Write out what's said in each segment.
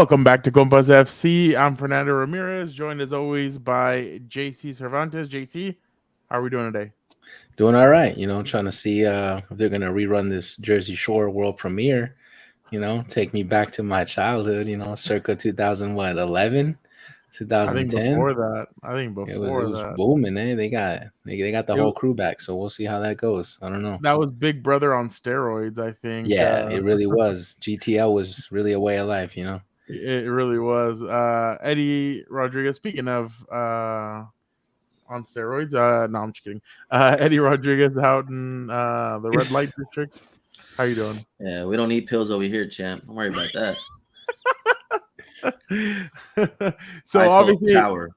Welcome back to Compas FC. I'm Fernando Ramirez, joined as always by JC Cervantes. JC, how are we doing today? Doing all right, trying to see if they're gonna rerun this Jersey Shore world premiere, take me back to my childhood, circa 2000 what 11, I think 2010. before that. I think It before was that. booming, eh? They got the It, whole crew back, so we'll see how that goes. I don't know. that was Big Brother on steroids, I think. Yeah, it really was. GTL was really a way of life. It really was. Eddie Rodriguez, speaking of on steroids, no, I'm just kidding. Eddie Rodriguez out in the red light district. How you doing? Yeah, we don't need pills over here, champ. Don't worry about that. So Eiffel obviously Tower.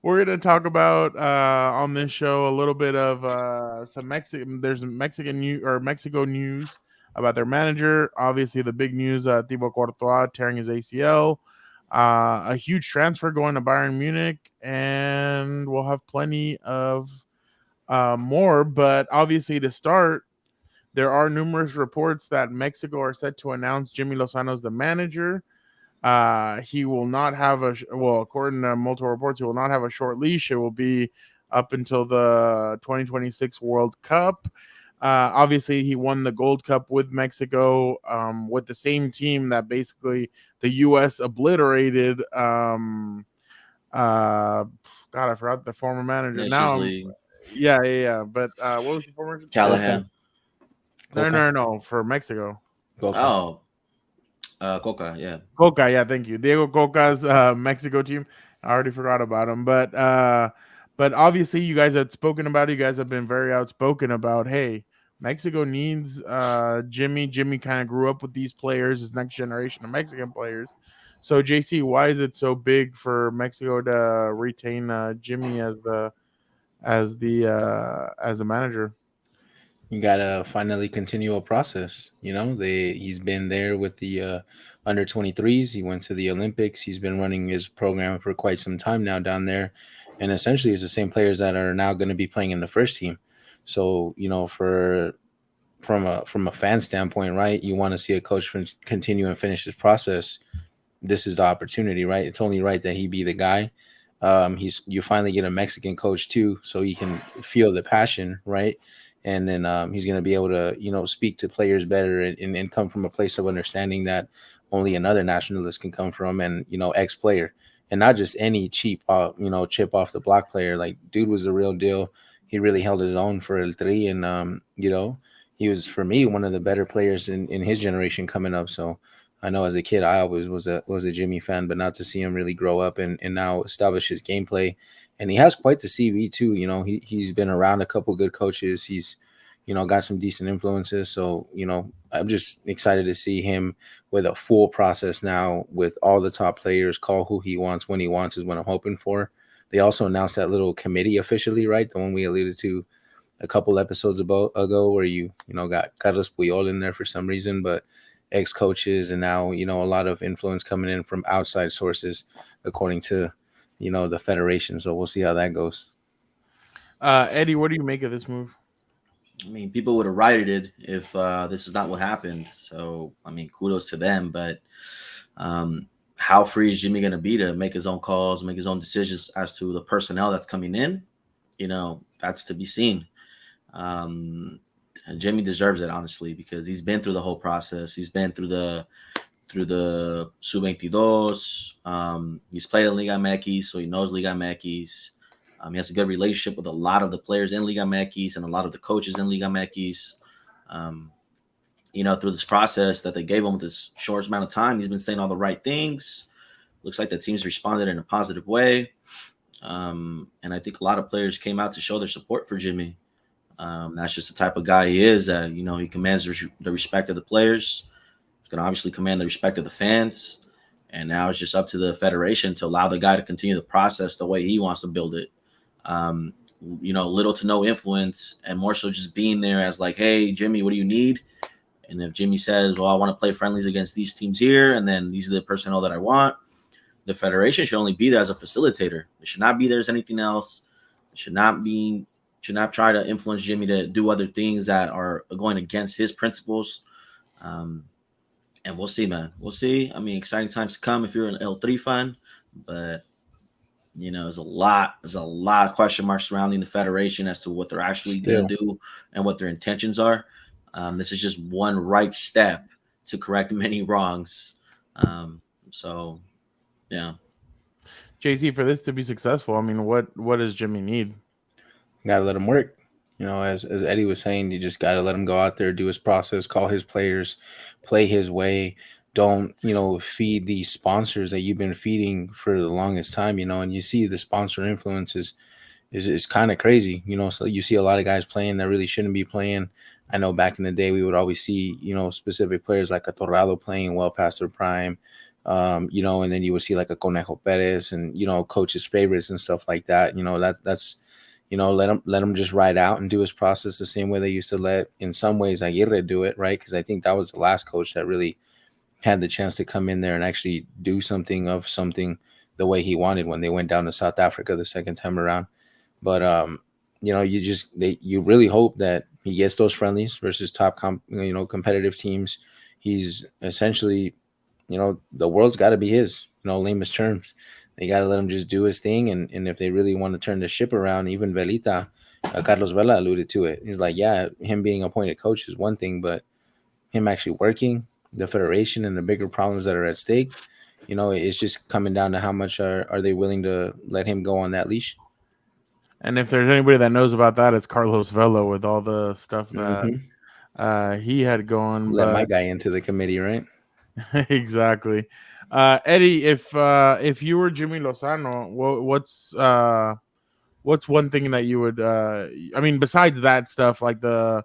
we're going to talk about on this show a little bit of some Mexican. There's Mexican news or Mexico news about their manager. Obviously, the big news: Thibaut Courtois tearing his ACL. A huge transfer going to Bayern Munich, and we'll have plenty of more. But obviously, to start, there are numerous reports that Mexico are set to announce Jimmy Lozano as the manager. He will not have according to multiple reports, he will not have a short leash. It will be up until the 2026 World Cup. Obviously, he won the Gold Cup with Mexico with the same team that basically the U.S. obliterated. God, I forgot the former manager. Nations Now, League. yeah. But what was the former? Coca, Callahan. Coca, No, for Mexico. Coca. Oh, Coca. Yeah. Coca, yeah, thank you. Diego Coca's Mexico team. I already forgot about him, but obviously you guys had spoken about it. You guys have been very outspoken about, hey, Mexico needs Jimmy. Jimmy kind of grew up with these players, his next generation of Mexican players. So JC, why is it so big for Mexico to retain Jimmy as the manager? You gotta finally continue a process. He's been there with the under 23s. He went to the Olympics. He's been running his program for quite some time now down there, and essentially it's the same players that are now going to be playing in the first team. So for from a fan standpoint, right? You want to see a coach continue and finish his process. This is the opportunity, right? It's only right that he be the guy. You finally get a Mexican coach too, so he can feel the passion, right? And then he's going to be able to speak to players better and come from a place of understanding that only another nationalist can come from, and ex player, and not just any cheap chip off the block player. Like, dude was the real deal. He really held his own for El Tri, and he was, for me, one of the better players in his generation coming up. So I know as a kid, I always was a Jimmy fan, but not to see him really grow up and now establish his gameplay. And he has quite the CV too. He's been around a couple good coaches. He's, got some decent influences. So, I'm just excited to see him with a full process now with all the top players, call who he wants when he wants is what I'm hoping for. They also announced that little committee officially, right? The one we alluded to a couple episodes ago where got Carlos Puyol in there for some reason, but ex-coaches and now a lot of influence coming in from outside sources according to the federation. So we'll see how that goes. Eddie, what do you make of this move? I mean, people would have rioted it if this is not what happened. So, I mean, kudos to them. But how free is Jimmy going to be to make his own calls, make his own decisions as to the personnel that's coming in? That's to be seen. And Jimmy deserves it, honestly, because he's been through the whole process. He's been through the Sub-22. He's played in Liga MX, so he knows Liga MX. He has a good relationship with a lot of the players in Liga MX and a lot of the coaches in Liga MX. Through this process that they gave him with this short amount of time, he's been saying all the right things. Looks like the team's responded in a positive way. And I think a lot of players came out to show their support for Jimmy. That's just the type of guy he is. He commands the respect of the players. He's going to obviously command the respect of the fans. And now it's just up to the federation to allow the guy to continue the process the way he wants to build it. Little to no influence, and more so just being there as like, hey, Jimmy, what do you need? And if Jimmy says, well, I want to play friendlies against these teams here, and then these are the personnel that I want, the federation should only be there as a facilitator. It should not be there as anything else. It should not try to influence Jimmy to do other things that are going against his principles. And we'll see, man. We'll see. I mean, exciting times to come if you're an L3 fan, but there's a lot of question marks surrounding the federation as to what they're actually going Still, to do and what their intentions are. This is just one right step to correct many wrongs. So, yeah. JC, for this to be successful, I mean, what does Jimmy need? gotta let him work. As Eddie was saying, you just gotta let him go out there, do his process, call his players, play his way. Don't feed these sponsors that you've been feeding for the longest time. And you see the sponsor influences is kind of crazy. So you see a lot of guys playing that really shouldn't be playing. I know back in the day we would always see specific players like a Torrado playing well past their prime. And then you would see like a Conejo Perez and coaches' favorites and stuff like that. That's let him just ride out and do his process the same way they used to let, in some ways, Aguirre do it, right? Because I think that was the last coach that really had the chance to come in there and actually do something the way he wanted when they went down to South Africa the second time around. But you really hope that he gets those friendlies versus top competitive teams. He's essentially, the world's got to be his. Lamest terms. They got to let him just do his thing, and if they really want to turn the ship around, even Velita, Carlos Vela alluded to it. He's like, yeah, him being appointed coach is one thing, but him actually working, the federation, and the bigger problems that are at stake, it's just coming down to how much are they willing to let him go on that leash. And if there's anybody that knows about that, it's Carlos Vela with all the stuff that Mm-hmm. he had going. Let my But guy into the committee, right? exactly, Eddie, if you were Jimmy Lozano, what's one thing that you would? I mean, besides that stuff, like the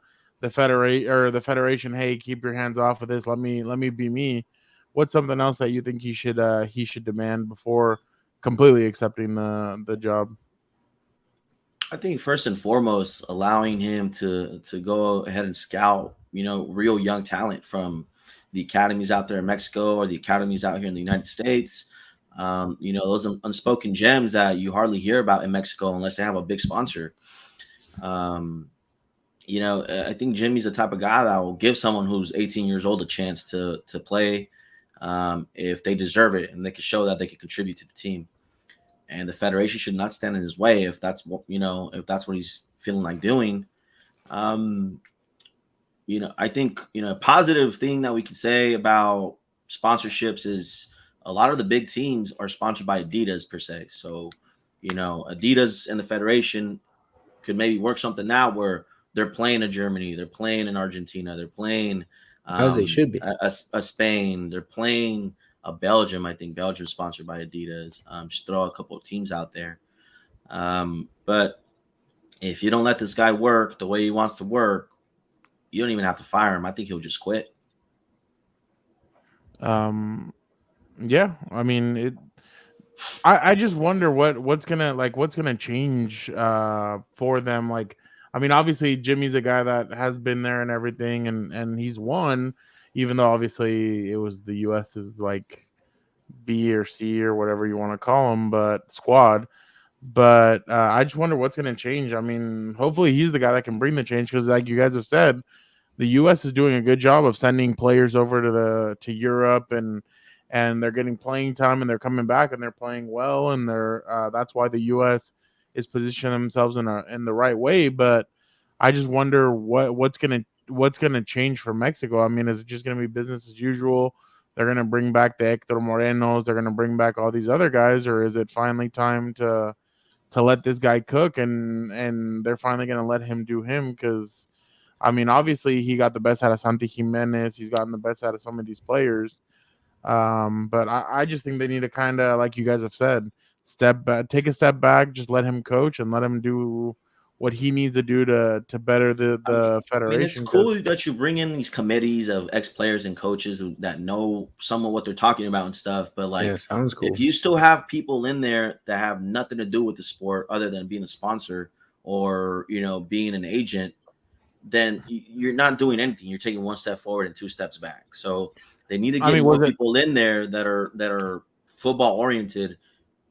federation, hey, keep your hands off of this. Let me be me. What's something else that you think he should demand before completely accepting the job? I think first and foremost, allowing him to go ahead and scout, real young talent from the academies out there in Mexico or the academies out here in the United States. Those unspoken gems that you hardly hear about in Mexico unless they have a big sponsor. Um, I think Jimmy's the type of guy that will give someone who's 18 years old a chance to play if they deserve it and they can show that they can contribute to the team. And the federation should not stand in his way if that's what he's feeling like doing. Um, I think a positive thing that we could say about sponsorships is a lot of the big teams are sponsored by Adidas per se. So, Adidas and the federation could maybe work something out where they're playing in Germany, they're playing in Argentina, they're playing As they should be. a Spain, they're playing a Belgium. I think Belgium's sponsored by Adidas. Just throw a couple of teams out there. But if you don't let this guy work the way he wants to work, you don't even have to fire him. I think he'll just quit. Um, yeah, I mean it. I just wonder what's gonna change for them. Like, I mean, obviously Jimmy's a guy that has been there and everything, and he's won, even though obviously it was the US's like B or C or whatever you want to call him, but squad. But I just wonder what's gonna change. I mean, hopefully he's the guy that can bring the change because, like you guys have said, the U.S. is doing a good job of sending players over to Europe and they're getting playing time and they're coming back and they're playing well and they're that's why the U.S. is positioning themselves in the right way. But I just wonder what's gonna change for Mexico. I mean, is it just gonna be business as usual? They're gonna bring back the Hector Morenos. They're gonna bring back all these other guys, or is it finally time to let this guy cook and they're finally gonna let him do him? Because I mean, obviously he got the best out of Santi Jimenez. He's gotten the best out of some of these players. But I just think they need to kind of, like you guys have said, step back, take a step back, just let him coach and let him do what he needs to do to better the It's federation. Because cool that you bring in these committees of ex players and coaches that know some of what they're talking about and stuff. But Yeah, like, sounds if cool. you still have people in there that have nothing to do with the sport other than being a sponsor or being an agent, then you're not doing anything. You're taking one step forward and two steps back. So they need to I get mean, more was it? people in there that are football oriented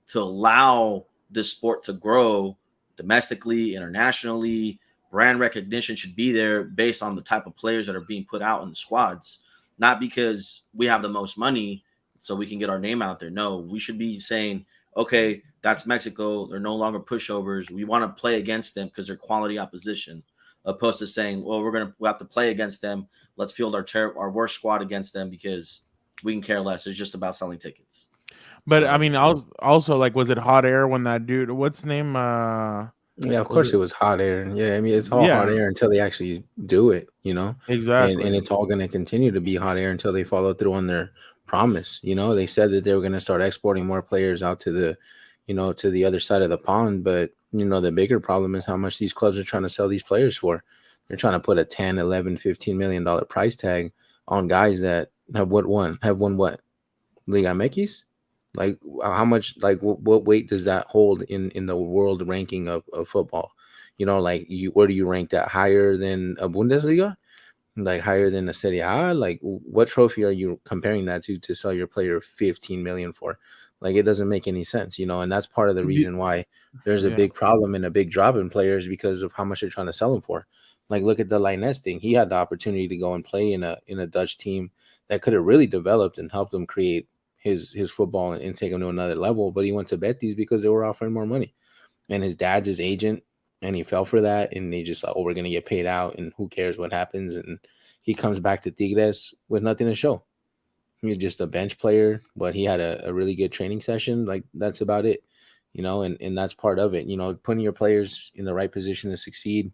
to allow this sport to grow domestically, internationally. Brand recognition should be there based on the type of players that are being put out in the squads. not because we have the most money so we can get our name out there. No, we should be saying, okay, that's Mexico. They're no longer pushovers. We want to play against them because they're quality opposition, opposed to saying, well, we have to play against them. Let's field our worst squad against them because we can care less. It's just about selling tickets. But I So mean, also like, was it hot air when that dude? What's his name? Yeah, of Was course it? it was hot air. Yeah, I mean it's all hot Yeah, air until they actually do it, you know. And exactly. it's all going to continue to be hot air until they follow through on their promise. You know, they said that they were going to start exporting more players out to the, to the other side of the pond, but the bigger problem is how much these clubs are trying to sell these players for. They're trying to put a 10, 11, 15 million dollar price tag on guys that have won what? Liga MX? Like how much? Like what weight does that hold in the world ranking of football? Like where do you rank that? Higher than a Bundesliga? Like higher than a Serie A? Like what trophy are you comparing that to sell your player 15 million for? Like it doesn't make any sense, and that's part of the reason why there's a Yeah, big problem and a big drop in players because of how much they're trying to sell them for. Like look at the Linus thing. He had the opportunity to go and play in a Dutch team that could have really developed and helped him create his football and take him to another level, but he went to Betis because they were offering more money. And his dad's his agent, and he fell for that, and they just like, oh, we're gonna get paid out, and who cares what happens? And he comes back to Tigres with nothing to show. He was just a bench player, but he had a really good training session. Like that's about it, and that's part of it. Putting your players in the right position to succeed.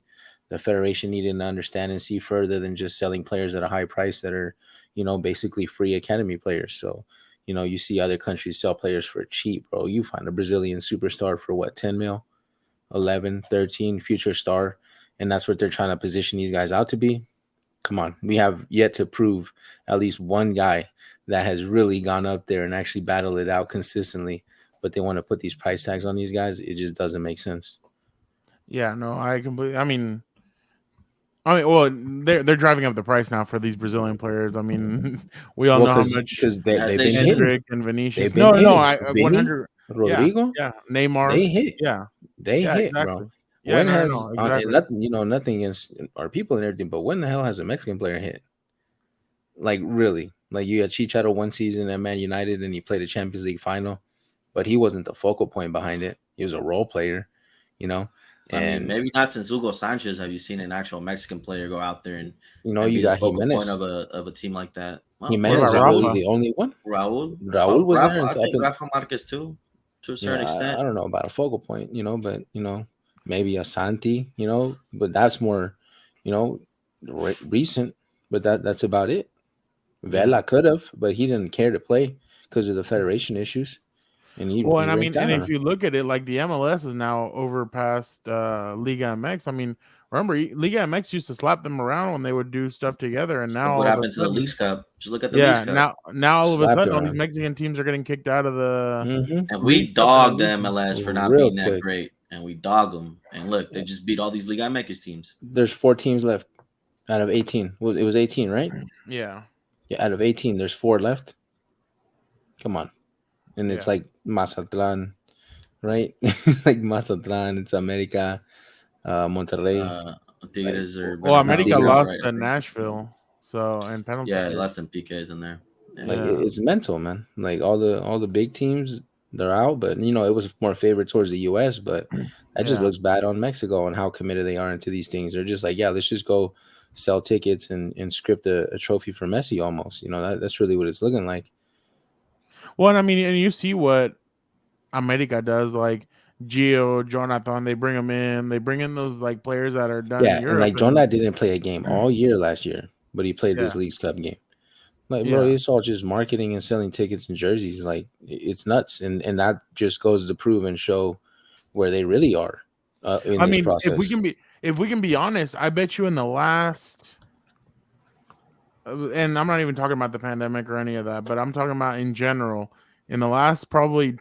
The federation needed to understand and see further than just selling players at a high price that are, basically free academy players. So, you see other countries sell players for cheap, bro. You find a Brazilian superstar for what, 10 mil, 11, 13, future star. And that's what they're trying to position these guys out to be. Come on. We have yet to prove at least one guy that has really gone up there and actually battled it out consistently. But they want to put these price tags on these guys. It just doesn't make sense. yeah. No, I completely. Well, they're driving up the price now for these Brazilian players. I mean, we all Well, know how because much as they've they been should. hitting. Hendrick and They've Vinicius. been No, hitting. I Vinny, 100. Yeah, Rodrigo, yeah. Neymar. they hit. Yeah, They yeah, hit, bro. exactly. Yeah, When no, has no, and exactly. nothing, nothing against our people and everything, but when the hell has a Mexican player hit? Like really? Like you had Chicharito one season at Man United and he played a Champions League final, but he wasn't the focal point behind it. He was a role player, you know. I mean, And maybe not since Hugo Sanchez have you seen an actual Mexican player go out there and you be the got focal point Jimenez. of a team like that. Well, What Jimenez about is really Rafa? the only one. Raul, Raul well, was there Rafa, I until up think in Rafa Marquez too, to a certain yeah, extent. I don't know about a focal point, but maybe a Santi, but that's more, you know, recent. But that's about it. Yeah. Vela could have, but he didn't care to play because of the federation issues, and Well, he and I mean, ranked and out on if him. you look at it, like the MLS is now overpassed Liga MX. I mean, remember Liga MX used to slap them around when they would do stuff together, and Just now look what all of a happened to the Leagues sudden, Cup. Just look at the Leagues yeah, Cup. now all of a Slapped sudden, all these around, Mexican teams are getting kicked out of the And we Leagues Cup and the dogged the League. MLS for not real being that quick. great, and we dog them. And look, they just beat all these Liga MX teams. There's 4 teams left out of 18. Well, it was 18, right? Yeah, Yeah, out of 18, there's 4 left. Come on, and it's yeah. like Mazatlan, right? Like Mazatlan, it's America, Monterrey, Uh, like Tigres are Well, better not now. America That's Tigres. lost right, I to think. Nashville, so and penalty Yeah, kick. less than PKs in there. Yeah. Like Yeah. it's mental, man. Like all the big teams, they're out, but it was more favored towards the U.S. But that just Yeah. looks bad on Mexico and how committed they are into these things. They're just like, yeah, let's just go sell tickets and script a trophy for Messi almost. That's really what it's looking like. Well, and I mean, and you see what America does, like Gio, Jonathan. They bring them in. They bring in those like players that are done in Yeah, and Europe, like and Jonah didn't play a game all year last year, but he played this yeah, League's Cup game. Like, bro, yeah. it's all just marketing and selling tickets and jerseys. Like, it's nuts, and that just goes to prove and show where they really are in I this mean, process. if we can be honest, I bet you in the last, and I'm not even talking about the pandemic or any of that, but I'm talking about in general, in the last probably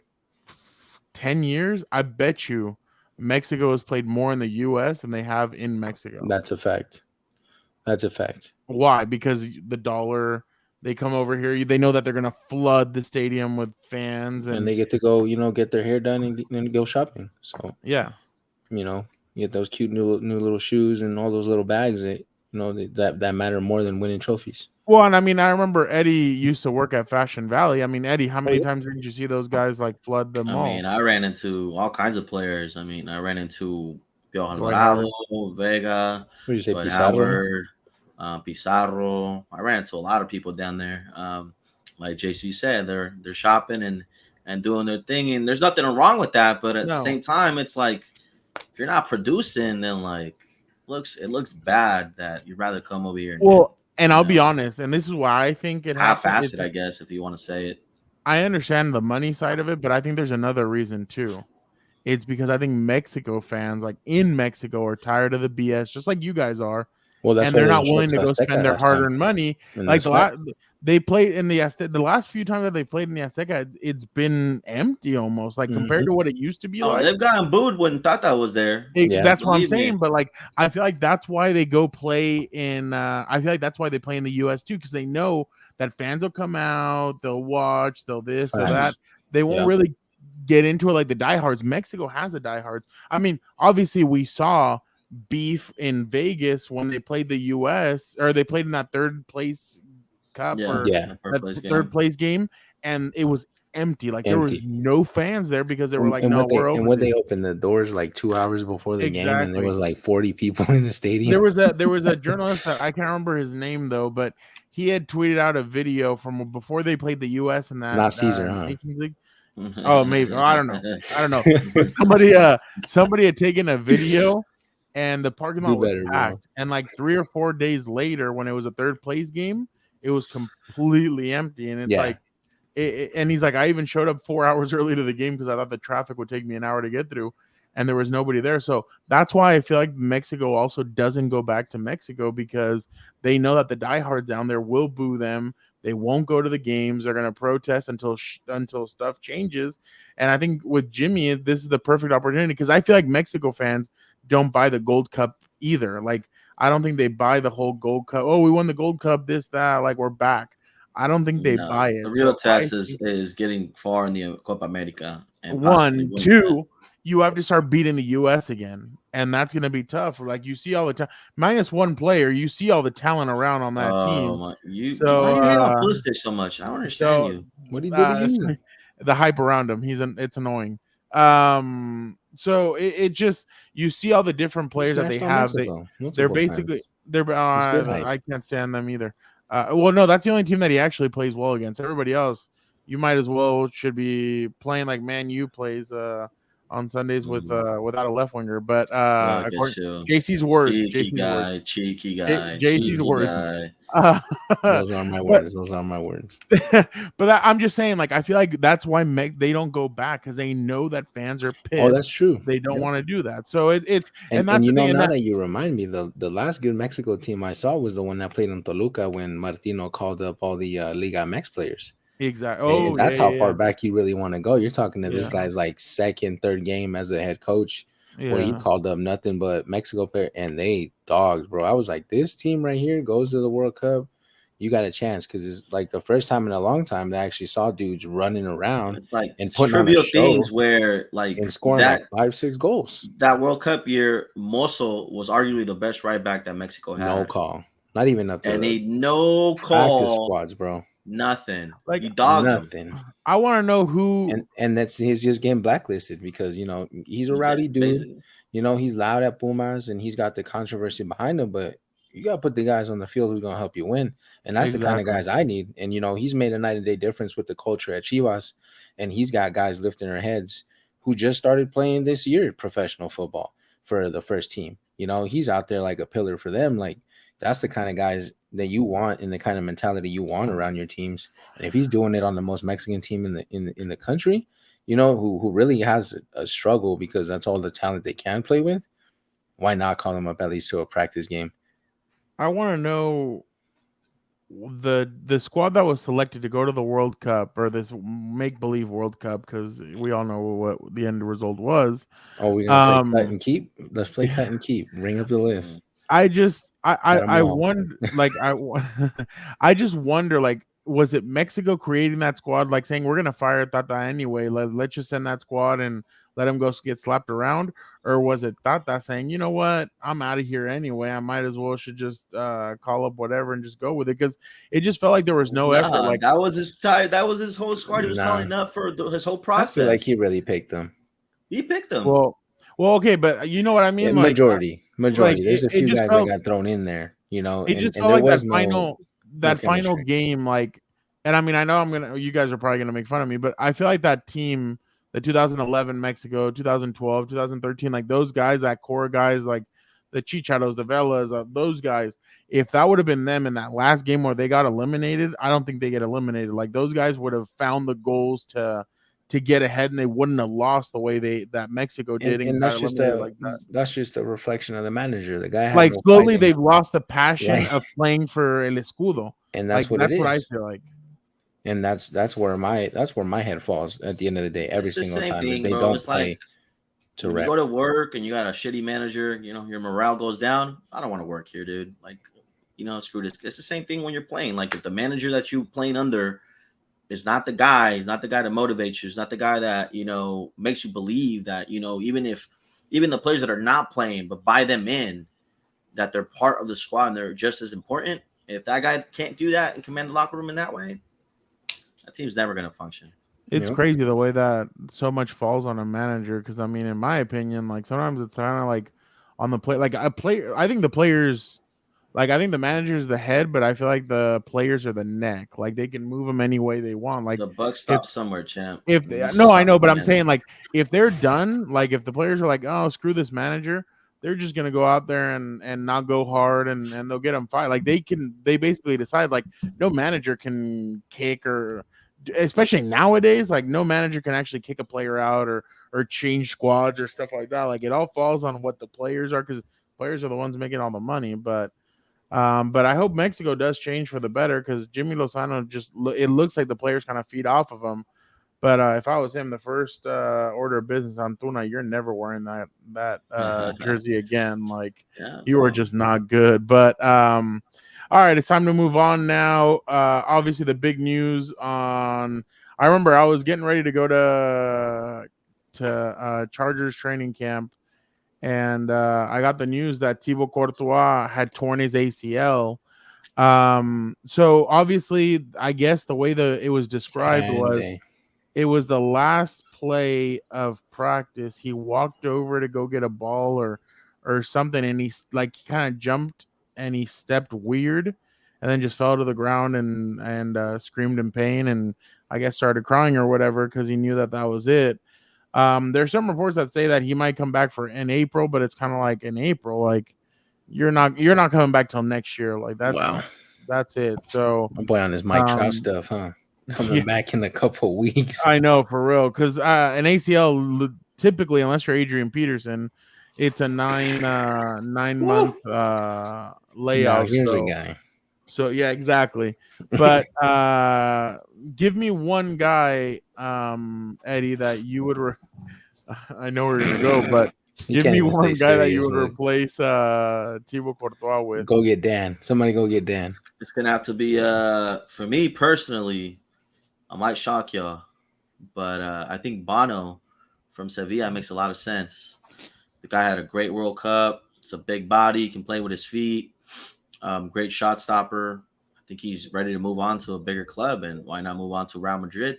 10 years, I bet you Mexico has played more in the U.S. than they have in Mexico. That's a fact. That's a fact. Why? Because the dollar. They come over here. They know that they're going to flood the stadium with fans, And and they get to go, get their hair done and go shopping. So, yeah, you get those cute new little shoes and all those little bags that that matter more than winning trophies. Well, and I mean, I remember Eddie used to work at Fashion Valley. I mean, Eddie, how many yeah. times did you see those guys like flood the I mall? mean, I ran into all kinds of players. I mean, I ran into Pio Dwight Alvarado, Howard. Vega, What did you say, Dwight Pizarro? Howard, Pizarro. I ran into a lot of people down there. Like JC said, they're shopping and doing their thing, and there's nothing wrong with that. But at the No. same time, it's like if you're not producing, then like it looks bad that you'd rather come over here and Well, and you I'll be know honest, and this is why I think it happened. half-assed, I guess, if you want to say it. I understand the money side of it, but I think there's another reason too. It's because I think Mexico fans, like in Mexico, are tired of the BS, just like you guys are, Well, that's and why they're they not didn't show up willing to to go Azteca spend their last time. hard-earned money. And Like that's fact. they played in the last few times that they played in the Azteca, it's been empty almost, like compared to what it used to be Oh, like. they've gotten booed when Tata was there. Yeah. That's what I'm Believe me. saying, but like I feel like that's why they go play in. I feel like that's why they play in the U.S. too, because they know that fans will come out, they'll watch, they'll this, they'll that. Facts. They won't Yeah. really get into it like the diehards. Mexico has the diehards. I mean, obviously we saw beef in Vegas when they played the U.S. or they played in that third place cup or Yeah. that third place game, and it was empty. Like there was Empty. no fans there because they were like, And no, what they we're over. and what they opened the doors like 2 hours before the game, and there Exactly. was like 40 people in the stadium. There was a journalist that I can't remember his name though, but he had tweeted out a video from before they played the U.S. in that Not Caesar, huh? Nations League. Oh, maybe. Oh, I don't know. But somebody had taken a video, and the parking lot was packed. And like 3 or 4 days later, when it was a third place game, it was completely empty. And it's like, and he's like, I even showed up 4 hours early to the game because I thought the traffic would take me an hour to get through, and there was nobody there. So that's why I feel like Mexico also doesn't go back to Mexico, because they know that the diehards down there will boo them. They won't go to the games. They're going to protest until stuff changes. And I think with Jimmy, this is the perfect opportunity, because I feel like Mexico fans don't buy the Gold Cup either. Like, I don't think they buy the whole Gold Cup. Oh, we won the Gold Cup, this, that, like we're back. I don't think they buy it. The real test is getting far in the Copa America. And 1, 2, you have to start beating the U.S. again, and that's going to be tough. Like, you see all the time, minus one player, you see all the talent around on that team. Why do you hate on Pulisic so much? I don't understand you. What do you do to you? The hype around him, it's annoying. So it just, you see all the different players that they have. They're basically I can't stand them either. Well, no, that's the only team that he actually plays well against. Everybody else, you might as well should be playing like Man U plays on Sundays with without a left winger. But JC's words, cheeky guy. JC's words. Those are my words. Those are my words. But I'm just saying, like, I feel like that's why they don't go back, because they know that fans are pissed. Oh, that's true. They don't want to do that. So it's and you know, now that you remind me, the last good Mexico team I saw was the one that played in Toluca when Martino called up all the Liga MX players. Exactly. Oh, that's how far back you really want to go. You're talking to this guy's like second, third game as a head coach, where he called up nothing but Mexico player, and they dogs, bro. I was like, this team right here goes to the World Cup, you got a chance, because it's like the first time in a long time they actually saw dudes running around. It's like and putting trivial on a show things where like and scoring like 5-6 goals. That World Cup year, Mosso was arguably the best right back that Mexico had. No call, not even up to no call practice squads, bro. Nothing. Like, you dog nothing. Him. I want to know who, and that's he's just getting blacklisted because he's a rowdy dude. Basically. He's loud at Pumas and he's got the controversy behind him, but you gotta put the guys on the field who's gonna help you win, and that's the kind of guys I need. And he's made a night and day difference with the culture at Chivas, and he's got guys lifting their heads who just started playing this year professional football for the first team. He's out there like a pillar for them. Like, that's the kind of guys that you want and the kind of mentality you want around your teams. And if he's doing it on the most Mexican team in the country, who really has a struggle because that's all the talent they can play with, why not call him up at least to a practice game? I want to know the squad that was selected to go to the World Cup, or this make-believe World Cup, because we all know what the end result was. Oh, we're gonna play cut and keep. Let's play cut and keep. Bring up the list. I wonder, like, I just wonder, like, was it Mexico creating that squad, like saying we're gonna fire Tata anyway? Let's just send that squad and let him go get slapped around, or was it Tata saying, you know what, I'm out of here anyway. I might as well should just call up whatever and just go with it because it just felt like there was no effort. Nah, Like that was his time. That was his whole squad. He was Nah, calling up for his whole I feel like process. he really picked them. He picked them. well, okay, but you know what I Yeah, mean. majority. There's a It few just guys that felt got thrown in there, it and just felt there like was no that final chemistry. game, like, and I mean, I know you guys are probably gonna make fun of me, but I feel like that team, the 2011 Mexico, 2012, 2013, like those guys, that core guys, like the Chicharos, the Velas, those guys. If that would have been them in that last game where they got eliminated, I don't think they get eliminated. Like those guys would have found the goals to get ahead, and they wouldn't have lost the way that Mexico did and And got eliminated like that. that's just a reflection of the manager. The guy had Like no slowly fighting, they've lost the passion like, of playing for El Escudo. and Like that's what it that's what I is. feel like. And that's where my head falls at the end of the day every It's the single same time is thing, they bro. don't It's like play to when you rep. go to work and you got a shitty manager, your morale goes down. I don't want to work here, dude. Like, screw this. It's the same thing when you're playing. Like, if the manager that you playing under is not the guy, he's not the guy that motivates you, he's not the guy that, makes you believe that, even the players that are not playing, but buy them in, that they're part of the squad and they're just as important. If that guy can't do that and command the locker room in that way, that team's never going to function. It's Yep. crazy the way that so much falls on a manager. Because I mean, in my opinion, like sometimes it's kind of like on the play. Like a player, I think the players, like I think the manager is the head, but I feel like the players are the neck. Like they can move them any way they want. Like The buck if stops somewhere, champ. if It needs to no, I stop know, with but the I'm saying manager. like if they're done, like if the players are like, oh, screw this manager, they're just gonna go out there and not go hard and they'll get them fired. Like they basically decide like no manager can kick or especially nowadays, like no manager can actually kick a player out or change squads or stuff like that. Like it all falls on what the players are because players are the ones making all the money. But I hope Mexico does change for the better because Jimmy Lozano it looks like the players kind of feed off of him. But if I was him, the first order of business on Tuna, you're never wearing that jersey again. Like Yeah, you are bro. just not good. But all right, it's time to move on now. Obviously, the big news on. I remember I was getting ready to go to Chargers training camp, and I got the news that Thibaut Courtois had torn his ACL. So obviously, I guess the way it was described Sad was day. it was the last play of practice. He walked over to go get a ball or something, and he kind of jumped and he stepped weird, and then just fell to the ground and screamed in pain, and I guess started crying or whatever because he knew that was it. There's some reports that say that he might come back in April, but it's kind of like in April, like you're not coming back till next year. Like Wow. that's it. So My boy on his Mike Trout um, stuff, huh? Coming yeah, back in a couple weeks. I know for real because an ACL typically, unless you're Adrian Peterson, it's a 9 month Woo! Now layoff. here's a guy. So yeah, exactly. But give me one guy, Eddie, that you would. I know where you're gonna go, but You give can't me even stay one guy that you serious. would Look, replace Thibaut Courtois with. go get Dan. Somebody go get Dan. It's gonna have to be for me personally. I might shock y'all, but I think Bono from Sevilla makes a lot of sense. The guy had a great World Cup. It's a big body, can play with his feet. Great shot stopper. I think he's ready to move on to a bigger club, and why not move on to Real Madrid?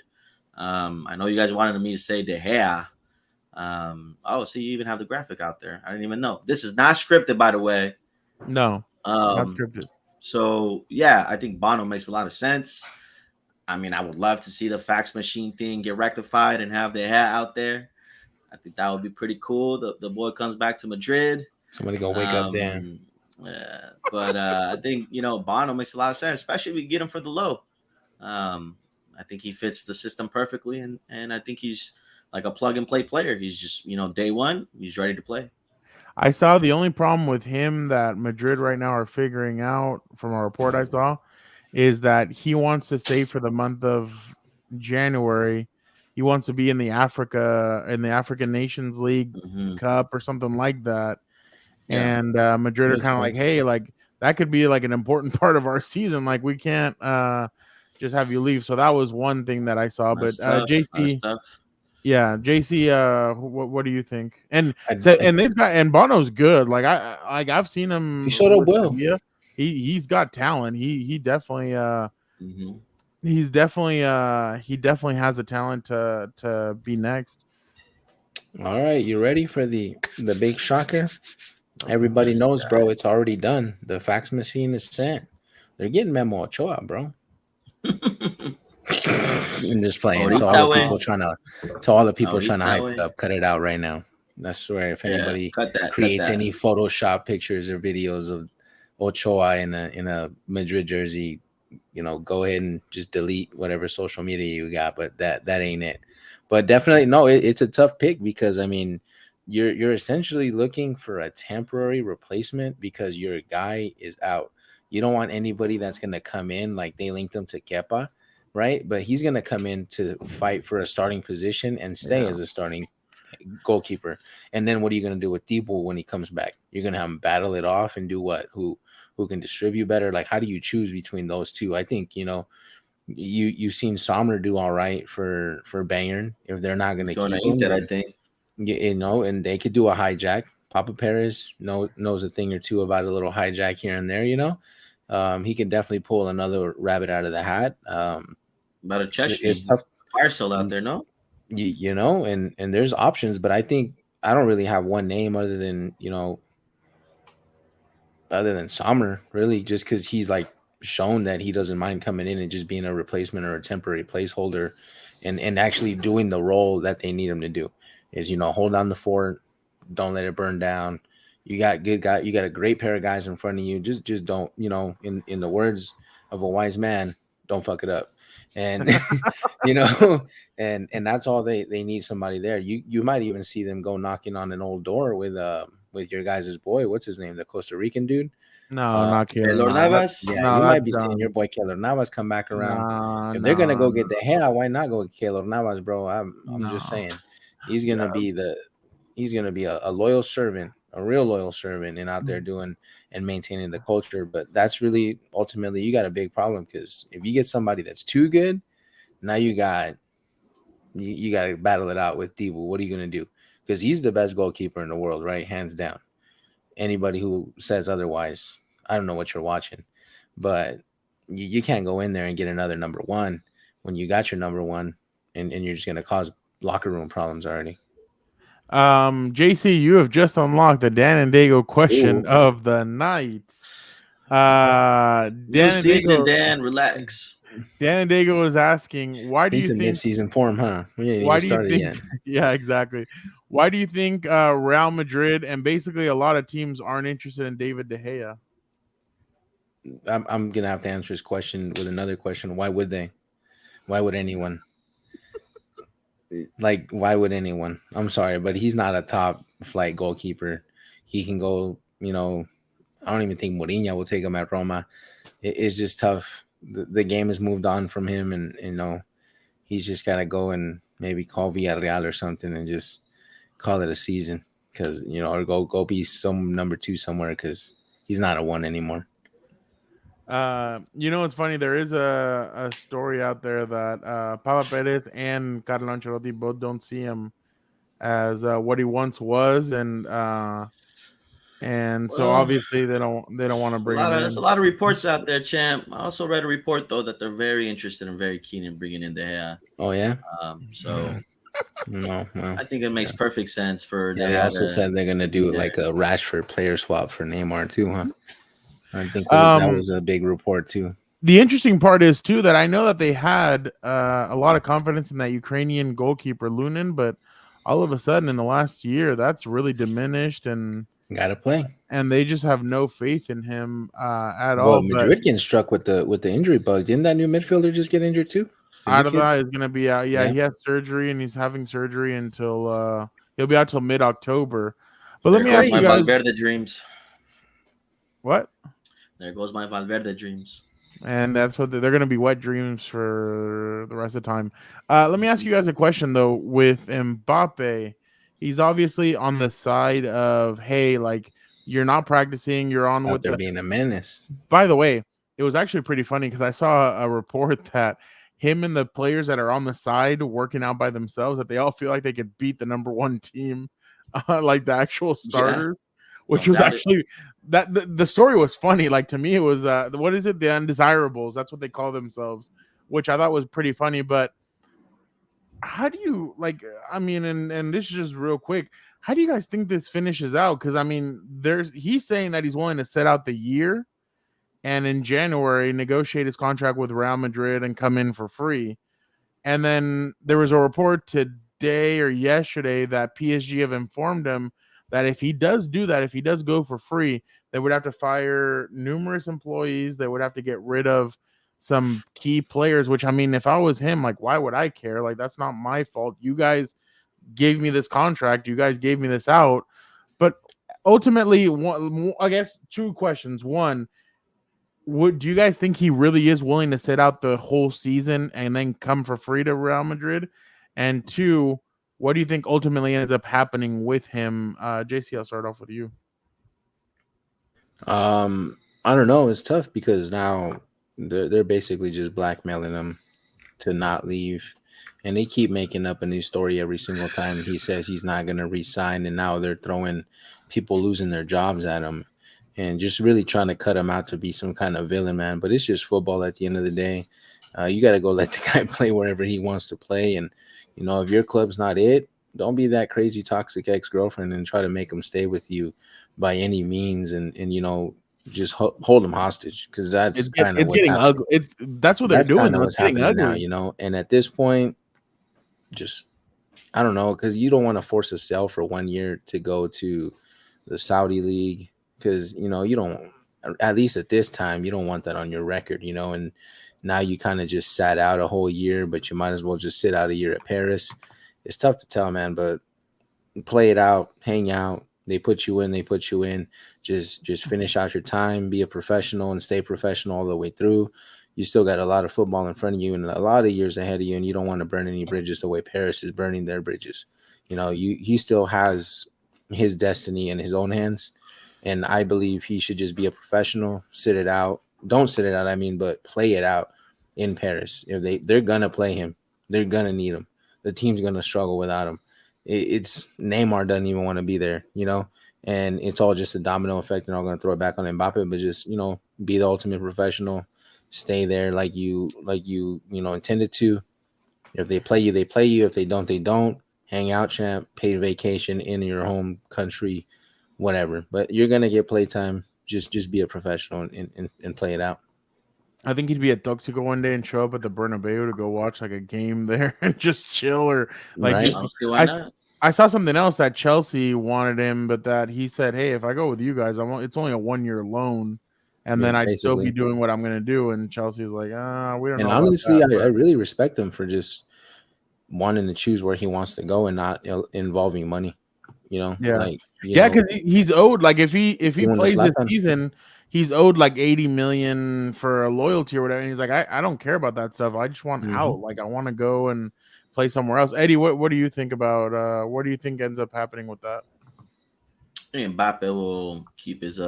I know you guys wanted me to say De Gea. So you even have the graphic out there. I didn't even know. This is not scripted, by the way. No, not Um, scripted. so yeah, I think Bono makes a lot of sense. I mean, I would love to see the fax machine thing get rectified and have the hat out there. I think that would be pretty cool. The boy comes back to Madrid. Somebody go wake up Dan. But I think Bono makes a lot of sense, especially if we get him for the low. I think he fits the system perfectly, and I think he's like a plug and play player. He's just day one, he's ready to play. I saw the only problem with him that Madrid right now are figuring out from a report I saw is that he wants to stay for the month of January. He wants to be in the African Nations League Cup or something like that. Yeah. And Madrid are Makes kind of like, sense. hey, like that could be like an important part of our season. Like we can't just have you leave. So that was one thing that I saw. That's But tough. That's JC, tough. Yeah, JC. What do you think? And I and this guy and Bono's good. I've seen he him showed up with well. Sevilla. He's got talent. He definitely Mhm. he definitely has the talent to be next. All right, you ready for the big shocker? Okay. Everybody Yes, knows, bro. It's already done. The fax machine is sent. They're getting Memo Ochoa, bro. I'm just playing. So all ahorita, the way. people trying to Ahorita, hype it way. up, cut it out right now. I swear, if Yeah, anybody cut that. Cut creates that. any Photoshop pictures or videos of Ochoa in a Madrid jersey, go ahead and just delete whatever social media you got. But that ain't it. But definitely, no, it's a tough pick because I mean, you're essentially looking for a temporary replacement because your guy is out. You don't want anybody that's gonna come in like they linked him to Kepa, right? But he's gonna come in to fight for a starting position and stay Yeah. as a starting goalkeeper. And then what are you gonna do with Thibaut when he comes back? You're gonna have him battle it off and do what? Who can distribute better? Like how do you choose between those two? I think you've seen Sommer do all right for Bayern if they're not gonna He's going to keep him. Inter, I Then think. and they could do a hijack. Papa Perez knows a thing or two about a little hijack here and there. He can definitely pull another rabbit out of the hat. About a It's Chesney. tough, Fire sale out there, no? and there's options, but I think I don't really have one name other than Sommer, really, just because he's like shown that he doesn't mind coming in and just being a replacement or a temporary placeholder, and actually doing the role that they need him to do. Is hold down the fort, don't let it burn down. You got good guy, you got a great pair of guys in front of you. Just don't in the words of a wise man, don't fuck it up, and you know, and that's all they need somebody there. You might even see them go knocking on an old door with your guys' boy. What's his name? The Costa Rican dude. No, not Keylor. Taylor No, Navas. Yeah, no, you might that's be seeing your done. boy Keylor Navas come back around. No, If they're gonna no, go get the hell, why not go with Keylor Navas, bro? I'm just no. saying, he's Yeah. gonna be a loyal servant, a real loyal servant, and out there doing and maintaining the culture. But that's really ultimately you got a big problem because if you get somebody that's too good, now you got to battle it out with Thibaut. What are you gonna do? Because he's the best goalkeeper in the world, right? Hands down. Anybody who says otherwise, I don't know what you're watching, but you can't go in there and get another number one when you got your number one, and you're just going to cause locker room problems already. JC, you have just unlocked the Dan and Dago question Ooh. of the night. New Dan and season, Dago, Dan. Relax. Dan and Dago is asking, why do you He's in think? mid-season form, huh? We ain't even Why do you started think? yet. Yeah, exactly. Why do you think Real Madrid and basically a lot of teams aren't interested in David De Gea? I'm gonna have to answer his question with another question. Why would they? Why would anyone? Like, why would anyone? I'm sorry, but he's not a top flight goalkeeper. He can go, I don't even think Mourinho will take him at Roma. It's just tough. The game has moved on from him, and he's just got to go and maybe call Villarreal or something and just call it a season because or go be some number two somewhere because he's not a one anymore. It's funny. There is a story out there that Papa Perez and Carlo Ancelotti both don't see him as what he once was, and so Well, obviously they don't want to bring him there's a in. lot of reports out there, champ. I also read a report though that they're very interested and very keen in bringing in De Gea. Oh yeah, So no, well, I think it makes perfect sense for De yeah. They Gea also to said they're gonna be do there. like a Rashford player swap for Neymar too, huh? I think that Um, was a big report too. the interesting part is too that I know that they had a lot of confidence in that Ukrainian goalkeeper Lunin, but all of a sudden in the last year that's really diminished, Got to play. and they just have no faith in him at Well, all. But Madrid getting struck with the injury bug. Didn't that new midfielder just get injured too? The new kid. Arda is going to be out. Yeah, Yeah. he has surgery and he's having surgery until he'll be out till mid October. But let There me goes ask my you guys Valverde dreams. what? There goes my Valverde dreams. And that's what they're going to be wet dreams for the rest of the time. Let me ask you guys a question though. With Mbappe, he's obviously on the side of hey, like you're not practicing, you're on Out with there the. being a menace. By the way, it was actually pretty funny because I saw a report that him and the players that are on the side working out by themselves, that they all feel like they could beat the number one team, like the actual starters, which don't was doubt it. actually that the story was funny. Like to me, it was what is it? The undesirables. That's what they call themselves, which I thought was pretty funny. But how do you like? I mean, and this is just real quick. How do you guys think this finishes out? Because I mean, he's saying that he's willing to set out the year and in January negotiate his contract with Real Madrid and come in for free. And then there was a report today or yesterday that PSG have informed him that if he does do that, if he does go for free, they would have to fire numerous employees. They would have to get rid of some key players, which I mean, if I was him, like, why would I care? Like, that's not my fault. You guys gave me this contract. You guys gave me this out. But ultimately, I guess two questions. One, do you guys think he really is willing to sit out the whole season and then come for free to Real Madrid? And two, what do you think ultimately ends up happening with him? JC, I'll start off with you. I don't know. It's tough because now they're basically just blackmailing him to not leave, and they keep making up a new story every single time he says he's not going to resign, and now they're throwing people losing their jobs at him and just really trying to cut him out to be some kind of villain, man. But it's just football at the end of the day. You got to go let the guy play wherever he wants to play. And, you know, if your club's not it, don't be that crazy toxic ex-girlfriend and try to make him stay with you by any means. And you know, just hold him hostage, because that's kind of what's getting happening. ugly. That's what they're That's doing. kind of It's what's getting happening now, ugly. you know. And at this point, just I don't know, because you don't want to force a sale for 1 year to go to the Saudi league, because you know you don't. At least at this time, you don't want that on your record, you know. And now you kind of just sat out a whole year, but you might as well just sit out a year at Paris. It's tough to tell, man, but play it out, hang out. They put you in, they put you in. Just finish out your time, be a professional, and stay professional all the way through. You still got a lot of football in front of you and a lot of years ahead of you, and you don't want to burn any bridges the way Paris is burning their bridges. You know, he still has his destiny in his own hands, and I believe he should just be a professional, sit it out. Don't sit it out, I mean, but play it out in Paris. If they're gonna play him, they're gonna need him. The team's gonna struggle without him. It's Neymar doesn't even want to be there, you know, and it's all just a domino effect, and I'm going to throw it back on Mbappe, but just, you know, be the ultimate professional, stay there like you know, intended to. If they play you, they play you. If they don't, they don't. Hang out, champ, paid vacation in your home country, whatever. But you're going to get playtime. Just be a professional and play it out. I think he'd be at Tuxico one day and show up at the Bernabeu to go watch like a game there and just chill, or like Right? Honestly, why not? I saw something else that Chelsea wanted him, but that he said, "Hey, if I go with you guys, it's only a 1 year loan, and Yeah, then I'd still be basically. doing what I'm going to do." And Chelsea's like, we don't And know about honestly, that. I really respect him for just wanting to choose where he wants to go and not involving money. You know, Yeah, like yeah, because he's owed, like, if he doing the plays slap this on. season, he's owed like 80 million for a loyalty or whatever. And he's like, I don't care about that stuff. I just want out. Like, I want to go and play somewhere else. Eddie, what do you think about what do you think ends up happening with that? I think Mbappe will keep his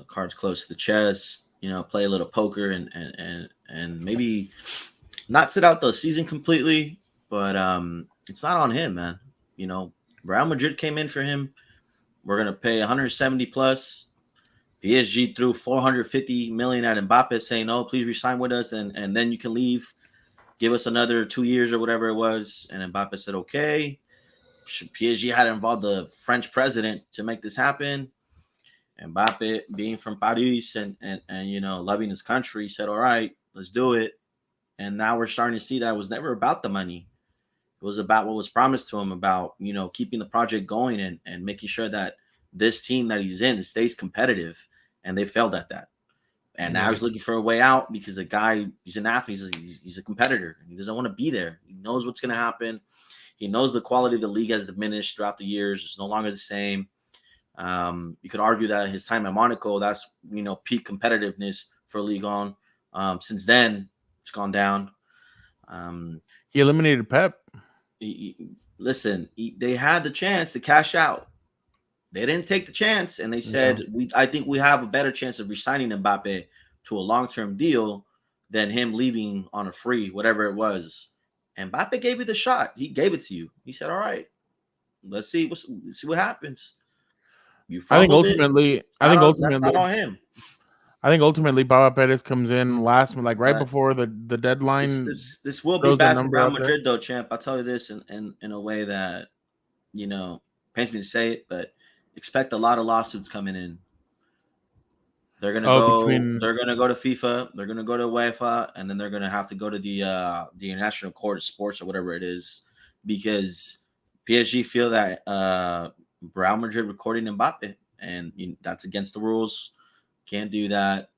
cards close to the chest. You know, play a little poker and maybe not sit out the season completely. But it's not on him, man. You know, Real Madrid came in for him. We're gonna pay 170 plus. PSG threw 450 million at Mbappe, saying, "No, please resign with us, and then you can leave. Give us another 2 years or whatever it was." And Mbappe said, "Okay." PSG had involved the French president to make this happen. Mbappe, being from Paris and you know, loving his country, said, "All right, let's do it." And now we're starting to see that it was never about the money. It was about what was promised to him, about, you know, keeping the project going and making sure that this team that he's in stays competitive. And they failed at that. And now he's looking for a way out because the guy, he's an athlete, he's a competitor. He doesn't want to be there. He knows what's going to happen. He knows the quality of the league has diminished throughout the years. It's no longer the same. You could argue that his time at Monaco, that's, you know, peak competitiveness for Ligue 1. Since then, it's gone down. He eliminated Pep. Listen, they had the chance to cash out. They didn't take the chance, and they said, I think we have a better chance of resigning Mbappe to a long-term deal than him leaving on a free, whatever it was. And Mbappe gave you the shot. He gave it to you. He said, "All right, let's see what happens." You I think fumbled it. ultimately, That's not on him. I think ultimately, Baba Perez comes in last, like right But before the deadline. this will be throws the bad for number Real out there. Madrid, though, champ. I'll tell you this in a way that pains me to say it, but expect a lot of lawsuits coming in. They're gonna They're gonna go to FIFA. They're gonna go to UEFA, and then they're gonna have to go to the International Court of Sports or whatever it is, because PSG feel that Real Madrid recording Mbappe, and that's against the rules. Can't do that.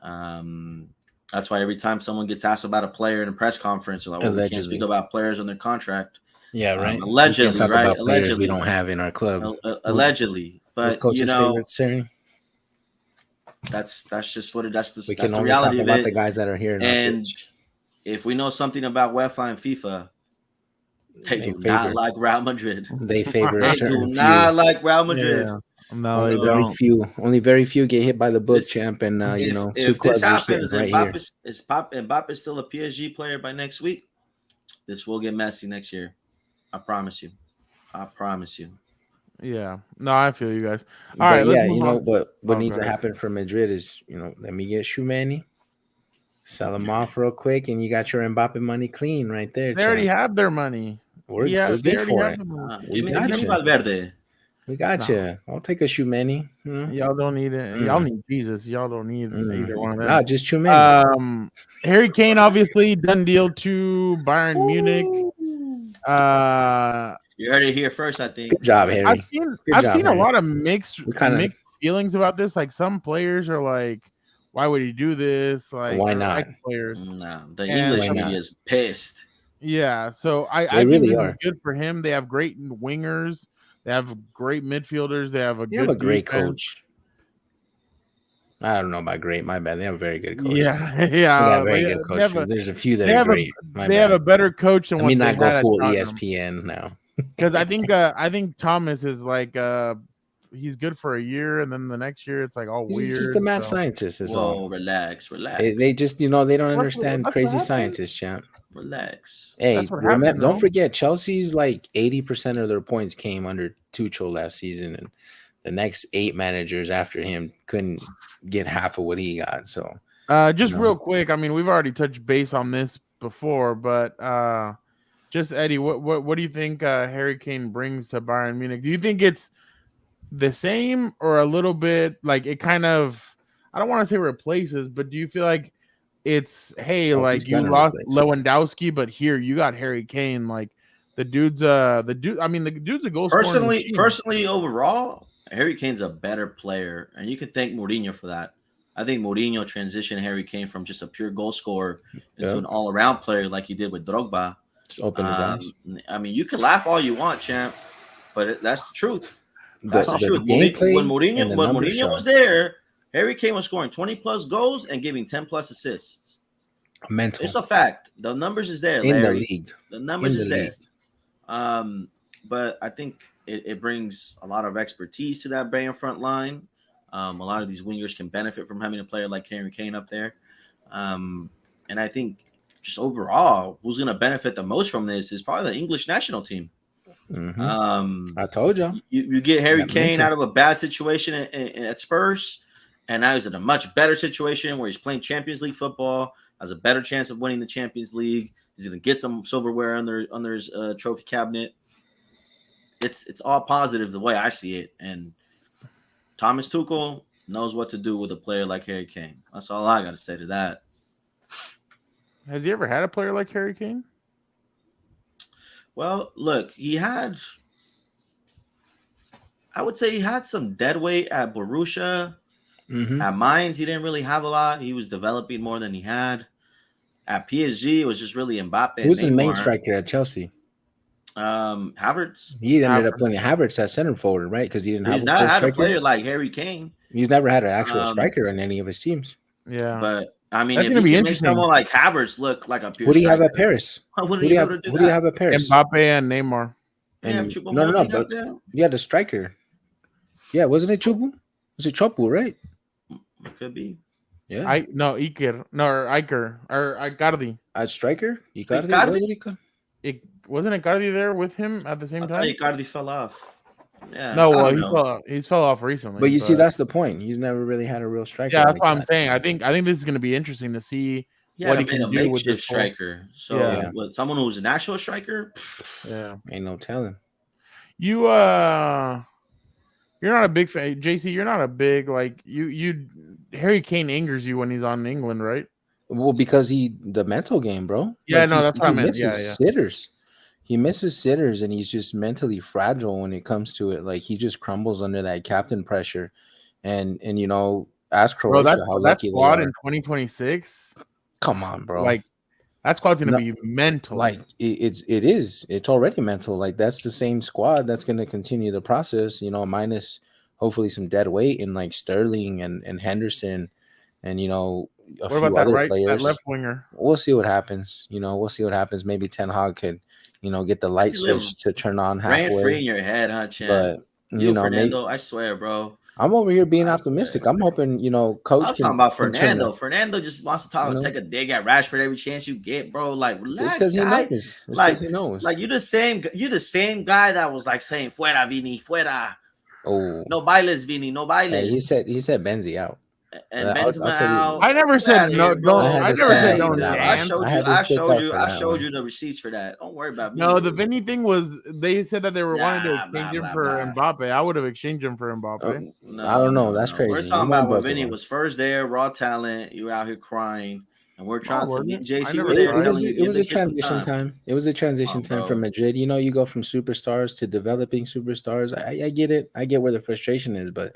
That's why every time someone gets asked about a player in a press conference, they're like, "Well, we can't speak about players on their contract." Yeah, right. Allegedly, right? Allegedly, we don't have in our club. Allegedly, but coach's favorite, sir? That's just what it. That's we that's can the only reality talk of about it. the guys that are here. And if we know something about UEFA and FIFA, they do not like Real Madrid. They favor they do not like Real Madrid. Yeah. No, they don't. Only very few get hit by the book, champ. And if this happens, Mbappe's still a PSG player by next week, this will get messy next year. I promise you. Yeah. No, I feel you guys. All right, let's move on. But what needs to happen for Madrid is, let me get Tchouaméni, sell them off real quick, and you got your Mbappe money clean right there. They already have their money. We're good for it. Give me Valverde. We got you. I'll take a Tchouaméni. Y'all don't need it. Y'all need Jesus. Y'all don't need either one of them. No, just Tchouaméni. Harry Kane, obviously, done deal to Bayern Munich. You heard it here first, I think. Good job, Harry. I've seen a lot of mixed feelings about this. Like, some players are like, "Why would he do this?" Like, why not? Players. No, the English media is pissed. Yeah, so I think this is good for him. They have great wingers. They have great midfielders. They have a great coach. I don't know about great. My bad. They have a very good coach. Yeah. They have very good coach. There's a few that are great. They have a better coach than what they had. Not go full ESPN now. Because I think Thomas is like he's good for a year, and then the next year it's like all weird. He's just a mad scientist. Whoa, relax. They just they don't understand crazy scientists, champ. Relax. Hey, don't forget, Chelsea's like 80% of their points came under Tuchel last season, and the next 8 managers after him couldn't get half of what he got. So, just real quick, I mean, we've already touched base on this before, but just Eddie, what do you think Harry Kane brings to Bayern Munich? Do you think it's the same or a little bit like it kind of? I don't want to say replaces, but do you feel like it's like you lost Lewandowski, but here you got Harry Kane. Like the dude's I mean, the dude's a goal scorer. Personally, overall, Harry Kane's a better player, and you can thank Mourinho for that. I think Mourinho transitioned Harry Kane from just a pure goal scorer into an all-around player like he did with Drogba. Just open his eyes. I mean, you can laugh all you want, champ, but that's the truth. That's the truth. When Mourinho was there, Harry Kane was scoring 20-plus goals and giving 10-plus assists. Mental. It's a fact. The numbers is there, in Larry. the league. The numbers is there. But I think it brings a lot of expertise to that Bayern front line. A lot of these wingers can benefit from having a player like Harry Kane up there. And I think just overall, who's going to benefit the most from this is probably the English national team. Mm-hmm. I told you. You get Harry Kane out of a bad situation at Spurs, and now he's in a much better situation where he's playing Champions League football, has a better chance of winning the Champions League. He's going to get some silverware under his trophy cabinet. It's all positive the way I see it, and Thomas Tuchel knows what to do with a player like Harry Kane. That's all I got to say to that. Has he ever had a player like Harry Kane? Well, look, I would say he had some dead weight at Borussia. Mm-hmm. At Mainz, he didn't really have a lot. He was developing more than he had. At PSG, it was just really Mbappe. Who's the main striker at Chelsea? Havertz. He ended up playing Havertz as center forward, right? Because he didn't have a player like Harry Kane. He's never had an actual striker in any of his teams. Yeah, but I mean, if you can make someone like Havertz look like a pure who do you have at Paris? Who do you have at Paris? Mbappe and Neymar. No, but you had a striker. Yeah, wasn't it Chubu? Was it Chopu, right? It could be. Yeah. Iker, no, or Iker, or Icardi. At striker, Icardi. Icardi? Was it Icardi? It wasn't Icardi there with him at the I same thought time. Icardi fell off. Yeah, No, I well, don't know. he's fell off recently, But you see, but that's the point. He's never really had a real striker yeah, that's like what I'm that. saying. I think this is going to be interesting to see He had what to he make can a do with this makeshift whole. striker. So Yeah, Yeah. with someone who's an actual striker, yeah. Ain't no telling. You you're not a big fan, JC. You're not a big like you. Harry Kane angers you when he's on England, right? Well, because the mental game, bro. Yeah, Like no, that's what I he meant. Yeah, misses yeah. sitters. He misses sitters, and he's just mentally fragile when it comes to it. Like he just crumbles under that captain pressure. And ask Bro, Croatia how that lucky they squad in are. 2026, Come on, bro. like that squad's gonna No, be mental. like it's already mental. Like that's the same squad that's going to continue the process. Minus hopefully some dead weight in like Sterling and Henderson, and a What about few that other that players. left winger? We'll see what happens. We'll see what happens. Maybe Ten Hag could, get the light you live switch to turn on brain free in halfway. your head, huh, Chan? But You, maybe Fernando, I swear, bro. I'm over here being I optimistic. swear. I'm hoping I coach was talking can about turn Fernando. Fernando just wants to talk, take a dig at Rashford every chance you get, bro. Like, just relax, because he knows. guy. Just because Like, he knows. like you're the same guy that was like saying "Fuera, Vini, fuera." Oh, No bailes, Vini, no hey, he bailes. said Benzi out. And I'll Benzema tell you, out. I never Get out said of no. here, Don't. I bro. had I to never stand Yeah, said up you for don't do. that I one. dance. showed I you. had to I stick showed up you. for I that showed one. you the receipts for that. Don't worry about me. No, the Vinny thing was they said that they were wanting to Nah, exchange blah him blah for blah. Mbappe. I would have exchanged him for Mbappe. I don't know. No, That's no. We're crazy. He talking went about when both of Vinny them. was first there, raw talent. You were out here crying, and we're No, I trying to. Me wasn't. and I JC never were there It cried. was telling you, it give was the a kid some transition time. time. It was a transition Oh, time from bro. Madrid. You go from superstars to developing superstars. I get it. I get where the frustration is, but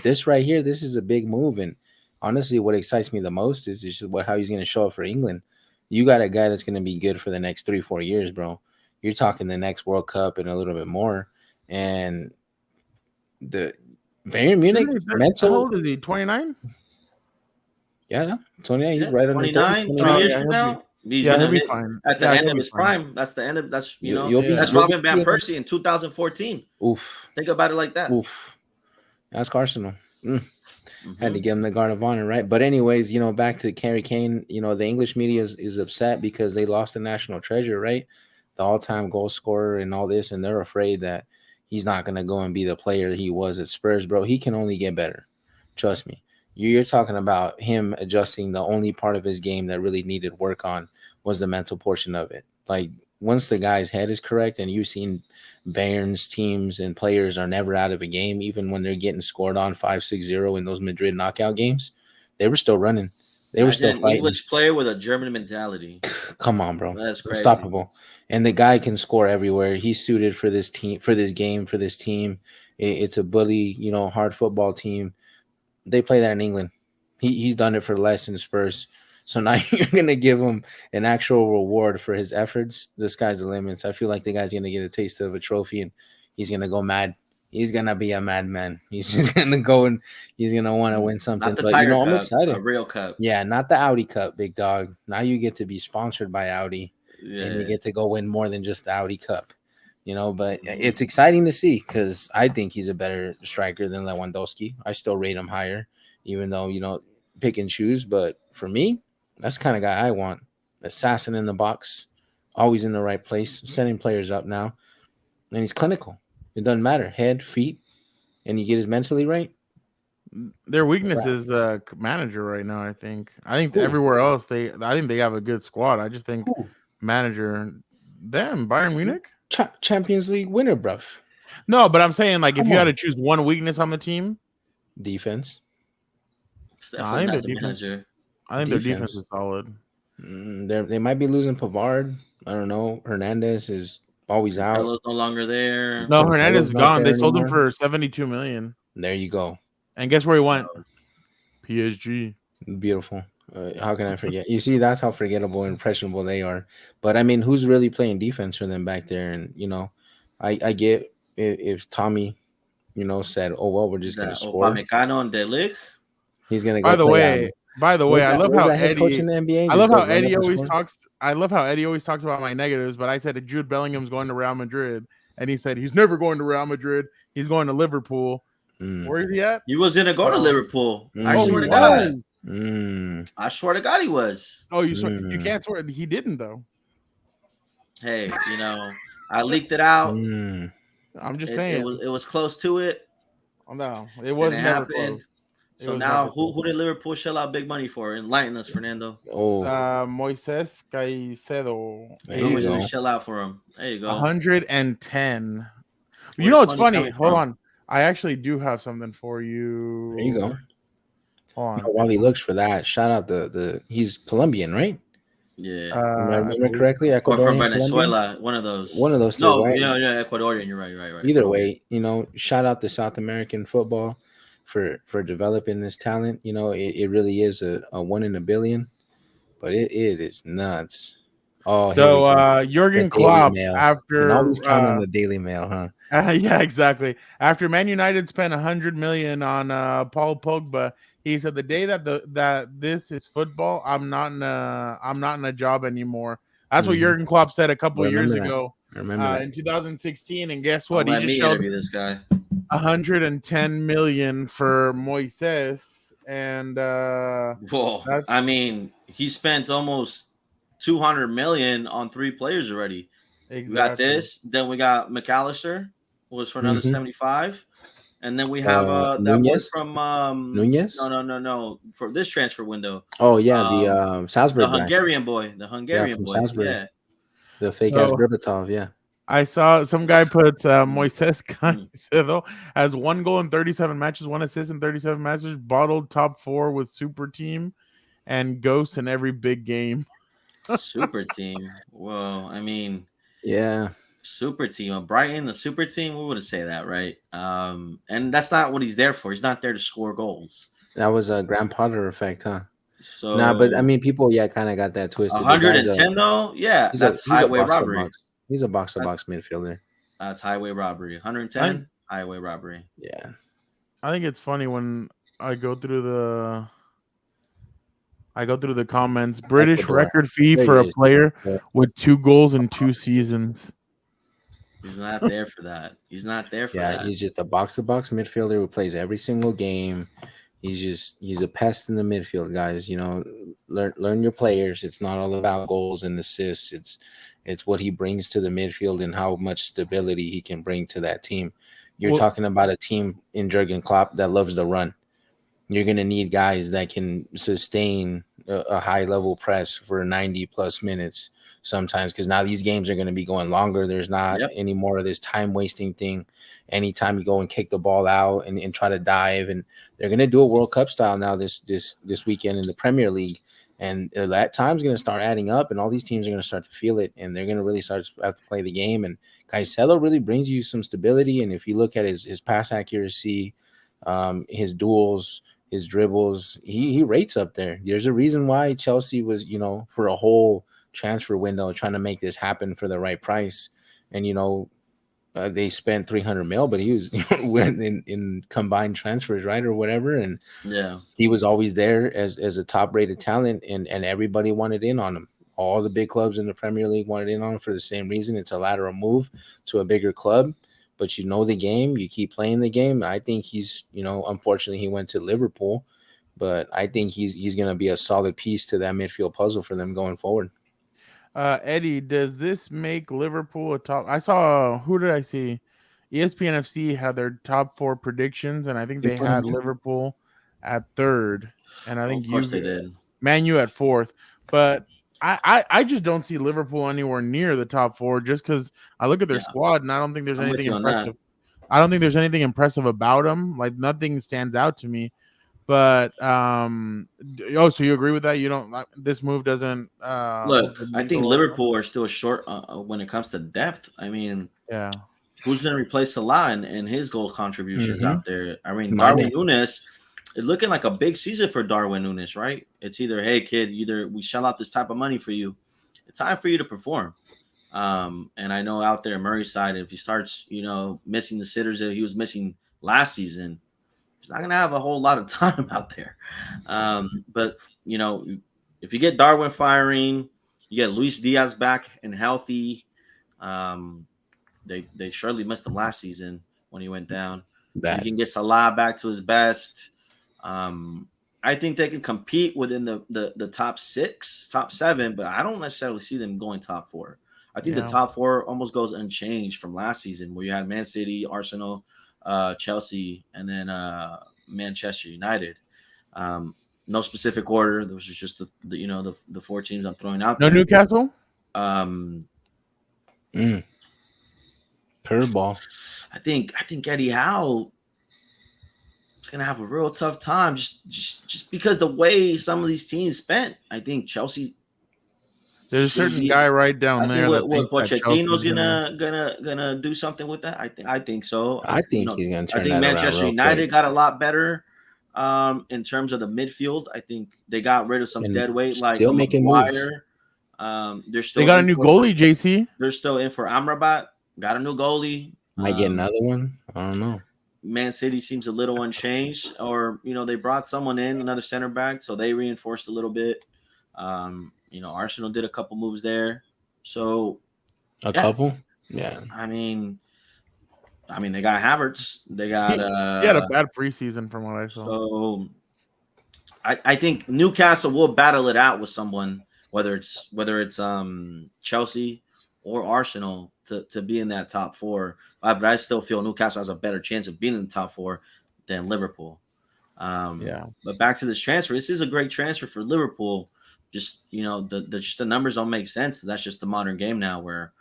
this right here, this is a big move. And honestly, what excites me the most is just how he's going to show up for England. You got a guy that's going to be good for the next 3-4 years, bro. You're talking the next World Cup and a little bit more. And the Bayern Munich How mental, old is he? 29. yeah, no, 29. He's Yeah, right under 30, 29, 29. 3 years Yeah, from he'll be. now, he's Yeah, he'll gonna be hit fine. at the Yeah, end he'll of be his fine. prime. That's the end of that's You'll be Yeah. that's you'll be Robin van seeing him. Persie in 2014. Oof, Think about it like that. oof. Ask Arsenal. Had to Mhm. give him the guard of honor, right? But anyways, back to Harry Kane. The English media is upset because they lost the national treasure, right? The all-time goal scorer and all this, and they're afraid that he's not going to go and be the player he was at Spurs, bro. He can only get better. Trust me. You're talking about him adjusting. The only part of his game that really needed work on was the mental portion of it. Like once the guy's head is correct, and you've seen Bayern's teams and players are never out of a game, even when they're getting scored on 5-6-0 in those Madrid knockout games, they were still running. They were Imagine still an fighting. English player with a German mentality. Come on, bro. That's crazy. Unstoppable. And the guy can score everywhere. He's suited for this team, for this game, for this team. It's a bully, hard football team. They play that in England. He's done it for less in Spurs. So now you're going to give him an actual reward for his efforts. The sky's the limits. I feel like the guy's going to get a taste of a trophy and he's going to go mad. He's going to be a madman. He's just going to go and he's going to want to win something. Not the But, Tiger I'm Cup, excited. a real cup. Yeah, not the Audi Cup, big dog. Now you get to be sponsored by Audi and you get to go win more than just the Audi Cup. But it's exciting to see because I think he's a better striker than Lewandowski. I still rate him higher, even though, pick and choose. But for me, that's the kind of guy I want. Assassin in the box, always in the right place, setting players up now. And he's clinical. It doesn't matter. Head, feet, and you get his mentally right. Their weakness is manager right now. I think Who? everywhere else I think they have a good squad. I just think Who? manager them Bayern Munich. Champions League winner, bruv. No, but I'm saying like if Come you had on. to choose one weakness on the team, Defense. It's definitely not the manager. I think their defense is solid. They might be losing Pavard. I don't know. Hernandez is always out. Cancelo's no longer there. No, Cancelo's Hernandez is not gone. there They sold him anymore. for 72 million. There you go. And guess where he went? PSG. Beautiful. How can I forget? You see, that's how forgettable and impressionable they are. But I mean, who's really playing defense for them back there? And I get if Tommy, said, "Oh well, we're just gonna score." Upamecano and De Ligt. He's gonna go. By the way, I love how head coach Eddie. in the NBA. I love how Eddie always talks about my negatives, but I said Jude Bellingham's going to Real Madrid, and he said he's never going to Real Madrid. He's going to Liverpool. Where is he at? He was gonna go to Liverpool. I Oh, swear he to God. was. I swear to God he was. Oh, you can't swear he didn't though. Hey, I leaked it out. I'm just It saying. was close to it, No, it and was it never happened. close. It So was now, never who close. who did Liverpool shell out big money for? Enlighten us, Fernando. Oh, Moisés Caicedo, there How you much did they go. shell out for him? There you go. 110. You Where's know, it's money funny. coming Hold from? on. I actually do have something for There you go. you. Hold on. While he looks for that, shout out the he's Colombian, right? Yeah. Am I I remember believe correctly? Or from Ecuadorian, Colombian? Venezuela, one of those. One of those two, No, right? yeah, Ecuadorian. You're right, right. Either way, shout out to South American football for developing this talent. It really is a one in a billion, but it is nuts. Oh, here we so. go. The Jurgen Daily Klopp Mail. And always after. count on the Daily Mail, huh? Yeah, exactly. After Man United spent 100 million on Paul Pogba, he said the day that this is football, I'm not in a job anymore. That's what Mhm. Jurgen Klopp said a I couple years remember that. ago I remember that. in 2016, and guess Don't what? He let just me shelled interview this guy. 110 million for Moises, and Whoa. that's I mean, he spent almost 200 million on 3 players already. We got exactly. this. Then we got McAllister, was for another Hmm. 75. And then we have that boy Nunez? from Nunez? no for this transfer window. Oh yeah, the Um the Salzburg guy. Hungarian boy. The Yeah, Hungarian from boy. Salzburg. Yeah. The fake ass So Berbatov. Yeah. I saw some guy put Moises Mm. Caicedo has 1 goal in 37 matches, 1 assist in 37 matches, bottled top 4 with super team, and ghosts in every big game. Super team. Well, I mean, Yeah. super team. A Brighton, a super team, we wouldn't say that, right? And that's not what he's there for. He's not there to score goals. That was a Graham Potter effect, huh? Nah, but I So mean, people, kind of got that twisted. The guy's 110 though, yeah, he's a that's he's a highway box to robbery. box. He's a box to That's box midfielder. that's highway robbery. I think 110, highway robbery. Yeah. I think it's funny when I go through the comments. British Ecuador. record fee There he for a is. player Yeah. with 2 goals in 2 seasons. He's not there for that. He's not there for Yeah, that. he's just a box to box midfielder who plays every single game. He's a pest in the midfield, guys. Learn your players. It's not all about goals and assists. It's what he brings to the midfield and how much stability he can bring to that team. You're Well, talking about a team in Jurgen Klopp that loves the run. You're going to need guys that can sustain a high level press for 90 plus minutes sometimes, because now these games are going to be going longer. There's not Yep. any more of this time wasting thing. Anytime you go and kick the ball out and try to dive, and they're going to do a World Cup style now this weekend in the Premier League. And that time's going to start adding up, and all these teams are going to start to feel it, and they're going to really start to have to play the game. And Caicedo really brings you some stability. And if you look at his pass accuracy, his duels, his dribbles, he rates up there. There's a reason why Chelsea was, for a whole transfer window trying to make this happen for the right price. And, they spent 300 mil, but he was went in combined transfers, right, or whatever. And Yeah. he was always there as a top rated talent, and everybody wanted in on him. All the big clubs in the Premier League wanted in on him for the same reason. It's a lateral move to a bigger club, but you know the game, you keep playing the game. I think he's, unfortunately he went to Liverpool, but I think he's going to be a solid piece to that midfield puzzle for them going forward. Eddie, does this make Liverpool a top? I saw, who did I see? ESPN FC had their top 4 predictions, and I think You they put him had in? Liverpool at 3rd, and I Well, think of course they did. Man U at 4th. But I just don't see Liverpool anywhere near the top 4 just because I look at their Yeah. squad and I don't think there's I'm with anything you on that. impressive. I don't think there's anything impressive about them. Like nothing stands out to me. But so you agree with that? You don't this move doesn't move Look, the I think needle at all? Liverpool are still short when it comes to depth. I mean, Yeah. who's going to replace Salah and his goal contributions Mm-hmm. out there? I mean, Darwin Mane. Nunes, it's looking like a big season for Darwin Nunes, right? It's either, hey, kid, either we shell out this type of money for you. It's time for you to perform. And I know out there in Murray's side, if he starts, missing the sitters that he was missing last season, he's not going to have a whole lot of time out there. But, if you get Darwin firing, you get Luis Diaz back and healthy. They surely missed him last season when he went down. You Bad. can get Salah back to his best. I think they can compete within the top 6, top 7, but I don't necessarily see them going top 4. I think the Yeah. top 4 almost goes unchanged from last season, where you had Man City, Arsenal, Chelsea, and then Manchester United. Um, no specific order. Those are just the 4 teams I'm throwing out No there. Newcastle. Um, Curveball. I think Eddie Howe is gonna have a real tough time just because the way some of these teams spent. I think Chelsea There's a is gonna certain be. guy right down I think there that what thinks that Chelsea's Pochettino's gonna. gonna do something with that. I think so. I think he's gonna I turn think that around Manchester real quick. United got a lot better in terms of the midfield. I think they got rid of some And dead weight like a still making moves. Maguire. They're They still got a in new for goalie, JC. they're still in for Amrabat. Got a new goalie. Might get another one. I don't know. Man City seems a little unchanged, or they brought someone in, another center back, so they reinforced a little bit. Arsenal did a couple moves there, so A yeah. couple? Yeah. I mean, they got Havertz. They got He had a bad preseason from what I saw. so I think Newcastle will battle it out with someone, whether it's Chelsea or Arsenal to be in that top 4. But I still feel Newcastle has a better chance of being in the top 4 than Liverpool. Yeah. But back to this transfer. This is a great transfer for Liverpool. Just the numbers don't make sense. But that's just the modern game now, where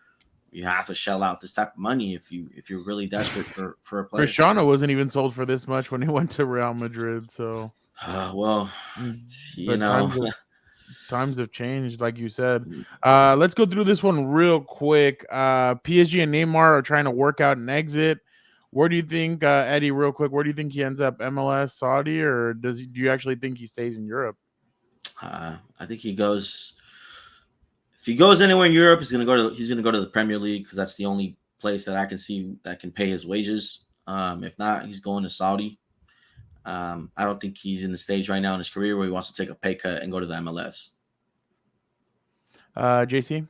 you have to shell out this type of money if you're really desperate for a player. Cristiano wasn't even sold for this much when he went to Real Madrid. So, well, but times have changed, like you said. Let's go through this one real quick. PSG and Neymar are trying to work out an exit. Where do you think, Eddie, real quick? Where do you think he ends up? MLS, Saudi, or do you actually think he stays in Europe? I think he goes. If he goes anywhere in Europe, he's gonna go to the Premier League, because that's the only place that I can see that can pay his wages. If not, he's going to Saudi. I don't think he's in the stage right now in his career where he wants to take a pay cut and go to the MLS. JC?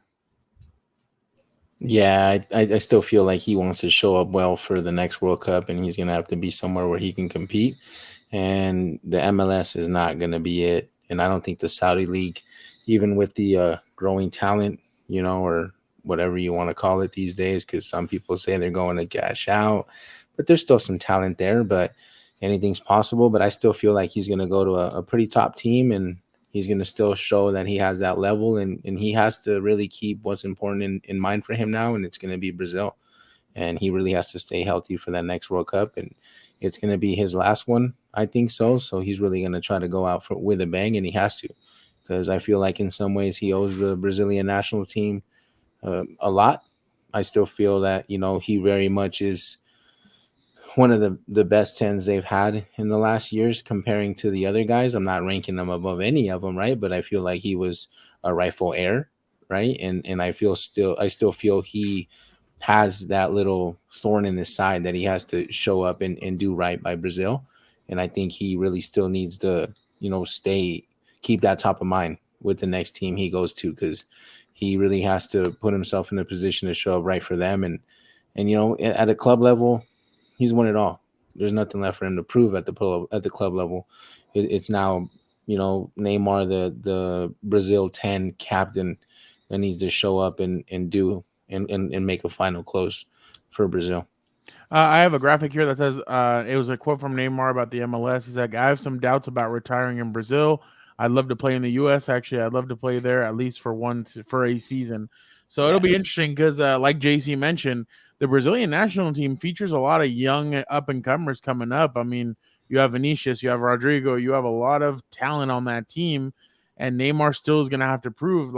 Yeah, I still feel like he wants to show up well for the next World Cup, and he's going to have to be somewhere where he can compete. And the MLS is not going to be it. And I don't think the Saudi League, even with the growing talent, or whatever you want to call it these days, because some people say they're going to cash out, but there's still some talent there, but anything's possible. But I still feel like he's going to go to a pretty top team, and he's going to still show that he has that level, and he has to really keep what's important in mind for him now, and it's going to be Brazil. And he really has to stay healthy for that next World Cup, and it's going to be his last one, I think so. So he's really going to try to go out with a bang, and he has to, because I feel like in some ways he owes the Brazilian national team a lot. I still feel that, he very much is one of the best 10s they've had in the last years comparing to the other guys. I'm not ranking them above any of them, right? But I feel like he was a rightful heir, right? And I still feel he has that little thorn in his side that he has to show up and do right by Brazil. And I think he really still needs to, keep that top of mind with the next team he goes to, because he really has to put himself in a position to show up right for them. And at a club level, he's won it all. There's nothing left for him to prove at the club level. It's now, Neymar, the Brazil 10 captain, that needs to show up and do and make a final close for Brazil. I have a graphic here that says it was a quote from Neymar about the MLS. He's like, I have some doubts about retiring in Brazil. I'd love to play in the U.S. Actually, I'd love to play there at least for a season. So it'll be interesting because, like JC mentioned, the Brazilian national team features a lot of young up-and-comers coming up. I mean, you have Vinicius, you have Rodrigo, you have a lot of talent on that team, and Neymar still is going to have to prove,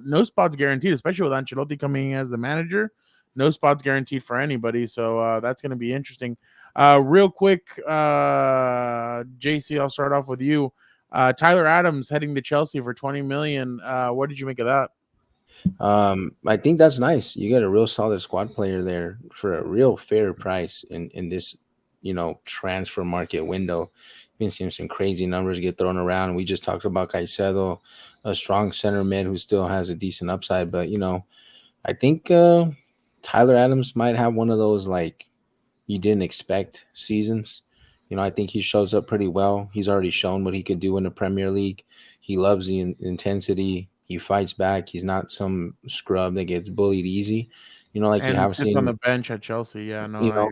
no spots guaranteed, especially with Ancelotti coming in as the manager. No spots guaranteed for anybody, so that's going to be interesting. Real quick, JC, I'll start off with you. Tyler Adams heading to Chelsea for $20 million. What did you make of that? I think that's nice. You get a real solid squad player there for a real fair price in this, transfer market window. Been seeing some crazy numbers get thrown around. We just talked about Caicedo, a strong center mid who still has a decent upside. But, I think Tyler Adams might have one of those, you didn't expect seasons. I think he shows up pretty well. He's already shown what he could do in the Premier League. He loves the intensity. He fights back. He's not some scrub that gets bullied easy. Like you And have sits on the seen, bench at Chelsea. Yeah, no, I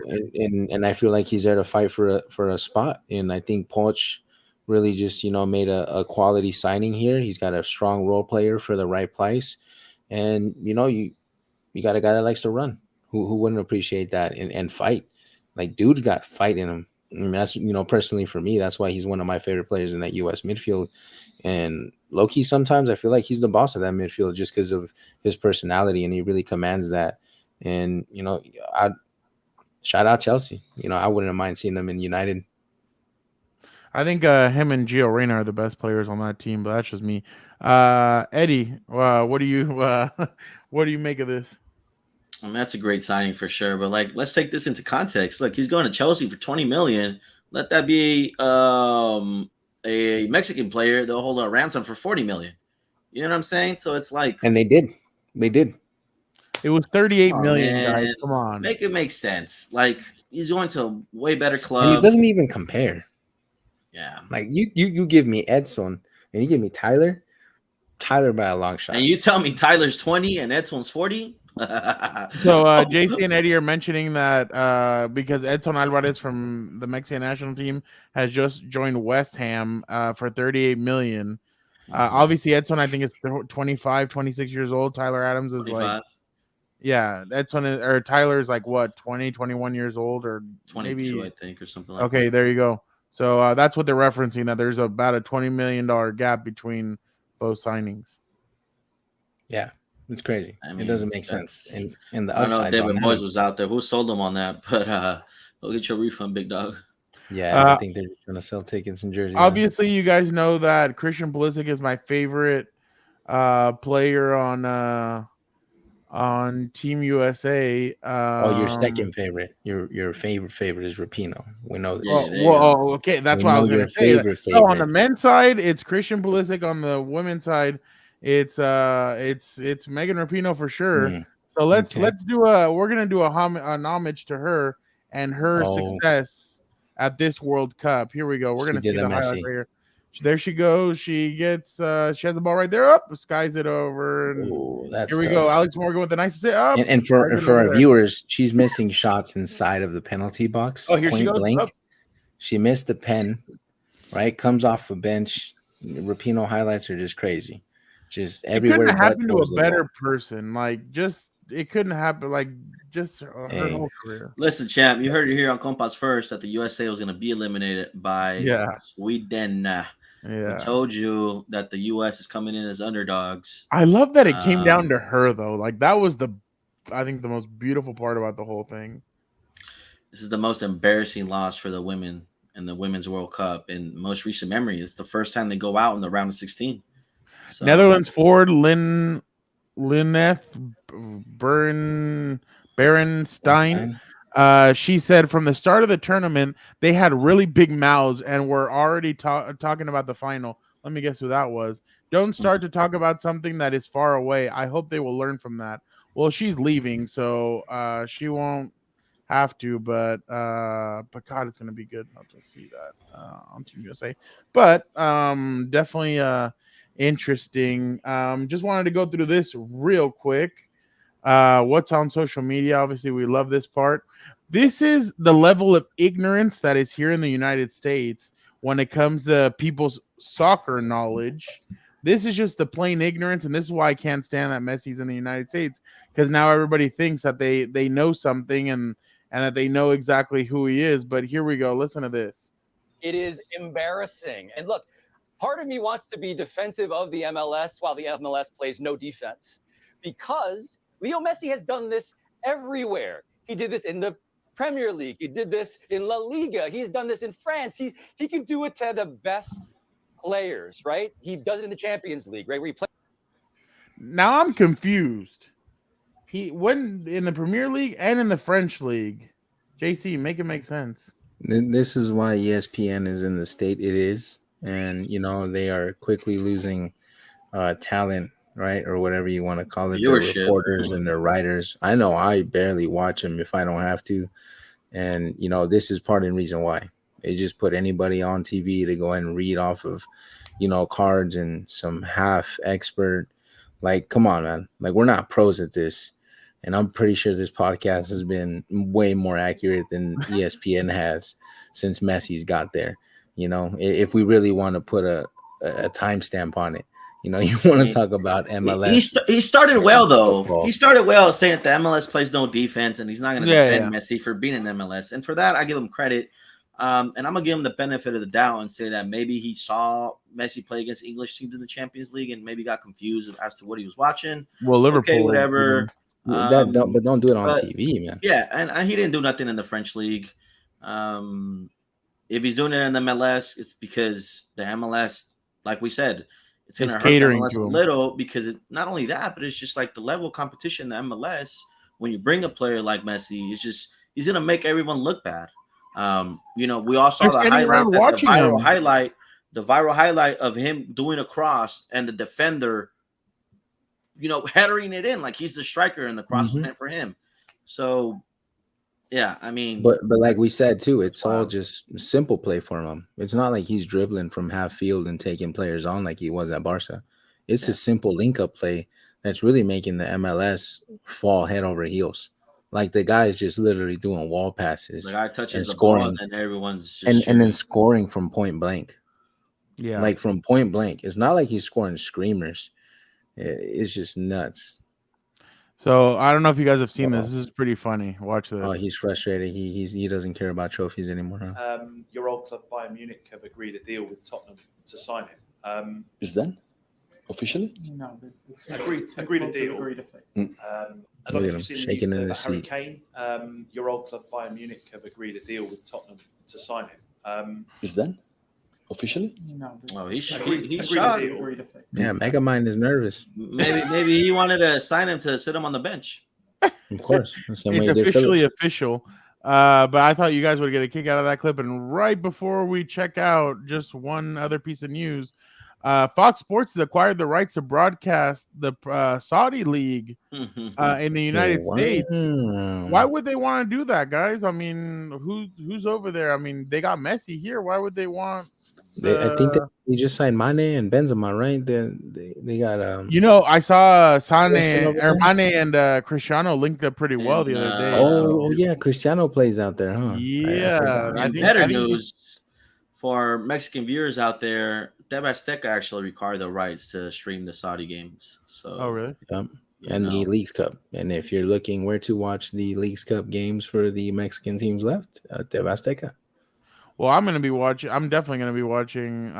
and I feel like he's there to fight for a spot. And I think Poch really just made a quality signing here. He's got a strong role player for the right price, and you got a guy that likes to run. Who wouldn't appreciate that and fight? Like, dude's got fight in him. I mean, that's personally for me, that's why he's one of my favorite players in that U.S. midfield. And low-key, sometimes I feel like he's the boss of that midfield just because of his personality, and he really commands that. And I shout out Chelsea. I wouldn't mind seeing them in United. think him and Gio Reyna are the best players on that team, but that's just me. Eddie, what do you what do you make of this? I mean, that's a great signing for sure. But let's take this into context. Look, he's going to Chelsea for 20 million. Let that be a Mexican player. They'll hold a ransom for 40 million. You know what I'm saying? So it's like, and they did. It was 38 million, man, guys. Come on, make it make sense. Like, he's going to a way better And club. it doesn't even compare. Yeah. Like you give me Edson and you give me Tyler by a long shot. And you tell me Tyler's 20 and Edson's 40? So JC and Eddie are mentioning that because Edson Alvarez from the Mexican national team has just joined West Ham for 38 million. Obviously, Edson, I think, is 25, 26 years old. Tyler Adams is 25. Edson or Tyler's like what, 20, 21 years old, or 22, maybe, I think, or something like that. Okay, there you go. So that's what they're referencing, that there's about a $20 million gap between both signings. Yeah, it's crazy. I mean, it doesn't make sense. And the I don't know if upsides on David that. Moyes was out there. Who sold him on that? But go get your refund, big dog. Yeah, I think they're just gonna sell tickets and jerseys. Obviously, you guys know that Christian Pulisic is my favorite player on Team USA. Your second favorite. Your favorite is Rapinoe. We know this. Okay, that's what I was going to say. So on the men's side, it's Christian Pulisic. On the women's side, it's Megan Rapinoe for sure. So let's do we're gonna do an homage to her and her success at this World Cup. Here we go. We're gonna see the highlight right here. There she goes. She gets she has the ball right there. Up, skies it over. And that's here we tough. go. Alex Morgan with the nicest hit up. And for our viewers, she's missing shots inside of the penalty box. Oh, here she goes. Blank. Up. She missed the pen. Right, comes off a bench. Rapinoe highlights are just crazy. Just everywhere. It couldn't happen to a better person. Like, just it couldn't happen. Like, just her whole career. Listen, champ, you heard it here on Compas first that the USA was going to be eliminated by Sweden. We told you that the US is coming in as underdogs. I love that it came down to her, though. Like, that was I think the most beautiful part about the whole thing. This is the most embarrassing loss for the women in the Women's World Cup in most recent memory. It's the first time they go out in the round of 16. So, Netherlands forward Lineth Berenstein. She said from the start of the tournament, they had really big mouths and were already talking about the final. Let me guess who that was. Don't start to talk about something that is far away. I hope they will learn from that. Well, she's leaving, so she won't have to, but God, it's gonna be good not to see that on Team USA. But definitely interesting. Just wanted to go through this real quick. What's on social media? Obviously, we love this part. This is the level of ignorance that is here in the United States when it comes to people's soccer knowledge. This is just the plain ignorance, and this is why I can't stand that Messi's in the United States, because now everybody thinks that they know something and that they know exactly who he is. But here we go. Listen to this. It is embarrassing. And look, part of me wants to be defensive of the MLS while the MLS plays no defense, because Leo Messi has done this everywhere. He did this in the Premier League. He did this in La Liga. He's done this in France. He can do it to the best players, right? He does it in the Champions League, right? Where he plays. Now I'm confused. He went in the Premier League and in the French league. JC, make it make sense. This is why ESPN is in the state it is, and they are quickly losing talent, right, or whatever you want to call it. Their reporters and their writers. I know I barely watch them if I don't have to, and this is part of the reason why. They just put anybody on TV to go ahead and read off of, cards and some half expert. Like, come on, man. Like, we're not pros at this. And I'm pretty sure this podcast has been way more accurate than ESPN has since Messi's got there. If we really want to put a timestamp on it, you want to talk about MLS. He started well, though. Football. He started well saying that the MLS plays no defense and he's not going to defend Messi for being in MLS. And for that, I give him credit. And I'm going to give him the benefit of the doubt and say that maybe he saw Messi play against English teams in the Champions League and maybe got confused as to what he was watching. Well, Liverpool. Okay, whatever. But don't do it on TV, man. Yeah, and he didn't do nothing in the French league. If he's doing it in the MLS, it's because the MLS, like we said, it's going to hurt MLS a little because not only that, but it's just like the level of competition in the MLS. When you bring a player like Messi, it's just he's going to make everyone look bad. We all saw the viral highlight of him doing a cross and the defender, headering it in like he's the striker and the cross was meant for him. So, yeah, I mean, but like we said too, it's all just simple play for him. It's not like he's dribbling from half field and taking players on like he was at Barca. It's a simple link up play that's really making the MLS fall head over heels. Like the guy is just literally doing wall passes. The guy touches and the scoring, ball and everyone's just and then scoring from point blank. Yeah, like from point blank. It's not like he's scoring screamers. It's just nuts. So I don't know if you guys have seen this. This is pretty funny. Watch this. Oh, he's frustrated. He doesn't care about trophies anymore. Huh? Your old club Bayern Munich have agreed a deal with Tottenham to sign him. Is done officially? No, agreed a deal. I don't know if you've seen shaking in the his Harry seat. Kane. Your old club Bayern Munich have agreed a deal with Tottenham to sign him. Is done officially? Oh, he's Agreed shocked. a deal. Yeah, Megamind is nervous. Maybe he wanted to sign him to sit him on the bench. Of course, It's officially official. But I thought you guys would get a kick out of that clip. And right before we check out, just one other piece of news. Fox Sports has acquired the rights to broadcast the Saudi League in the United States. Why would they want to do that, guys? I mean, who's over there? I mean, they got Messi here. Why would they want? I think they just signed Mane and Benzema, right? They got I saw Mane and Cristiano linked up pretty well the other day. Oh yeah, Cristiano plays out there, huh? Yeah, I think news for Mexican viewers out there. TV Azteca actually required the rights to stream the Saudi games. So, oh really? And the Leagues Cup. And if you're looking where to watch the Leagues Cup games for the Mexican teams left, TV Azteca. Well, I'm definitely gonna be watching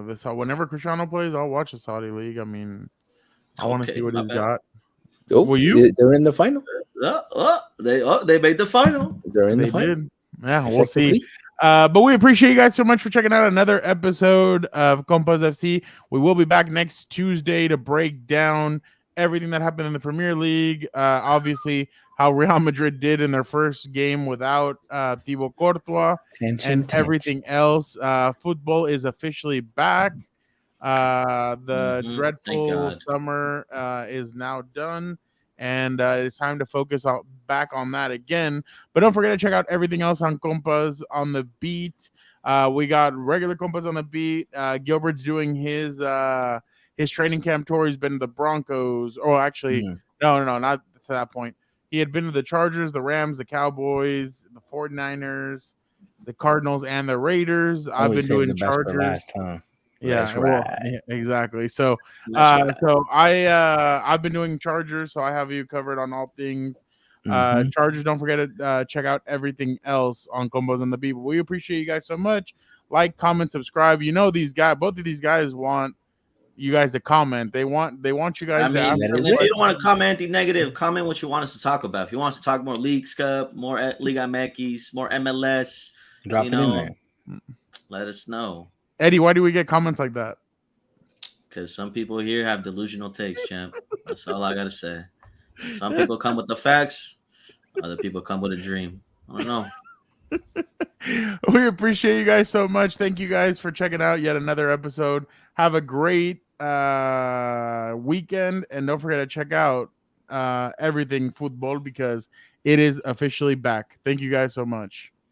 this. Whenever Cristiano plays, I'll watch the Saudi League. I mean, I want to see what he's got. Oh, will you? They're in the final. They made the final. They're in the final. Did. Yeah, we'll see. But we appreciate you guys so much for checking out another episode of Compas FC. We will be back next Tuesday to break down everything that happened in the Premier League. Obviously, how Real Madrid did in their first game without Thibaut Courtois and everything else. Football is officially back. The dreadful summer is now done. And it's time to focus back on that again. But don't forget to check out everything else on Compas on the Beat. We got regular Compas on the Beat. Gilbert's doing his training camp tour. He's been to the Broncos. Oh, actually, no, not to that point. He had been to the Chargers, the Rams, the Cowboys, the 49ers, the Cardinals, and the Raiders. I've been doing Chargers. Last time. Yeah, yeah, exactly. So, I've been doing Chargers, so I have you covered on all things Chargers. Don't forget to check out everything else on Combos on the Beat. We appreciate you guys so much. Like, comment, subscribe. Both of these guys want you guys to comment. They want you guys. If you don't want to comment anything negative, comment what you want us to talk about. If you want us to talk more Leagues Cup, more Liga MX, more MLS, drop it in there. Let us know. Eddie, why do we get comments like that? Because some people here have delusional takes, champ. That's all I gotta say. Some people come with the facts, other people come with a dream. I don't know. We appreciate you guys so much. Thank you guys for checking out yet another episode. Have a great weekend, and don't forget to check out everything football because it is officially back. Thank you guys so much.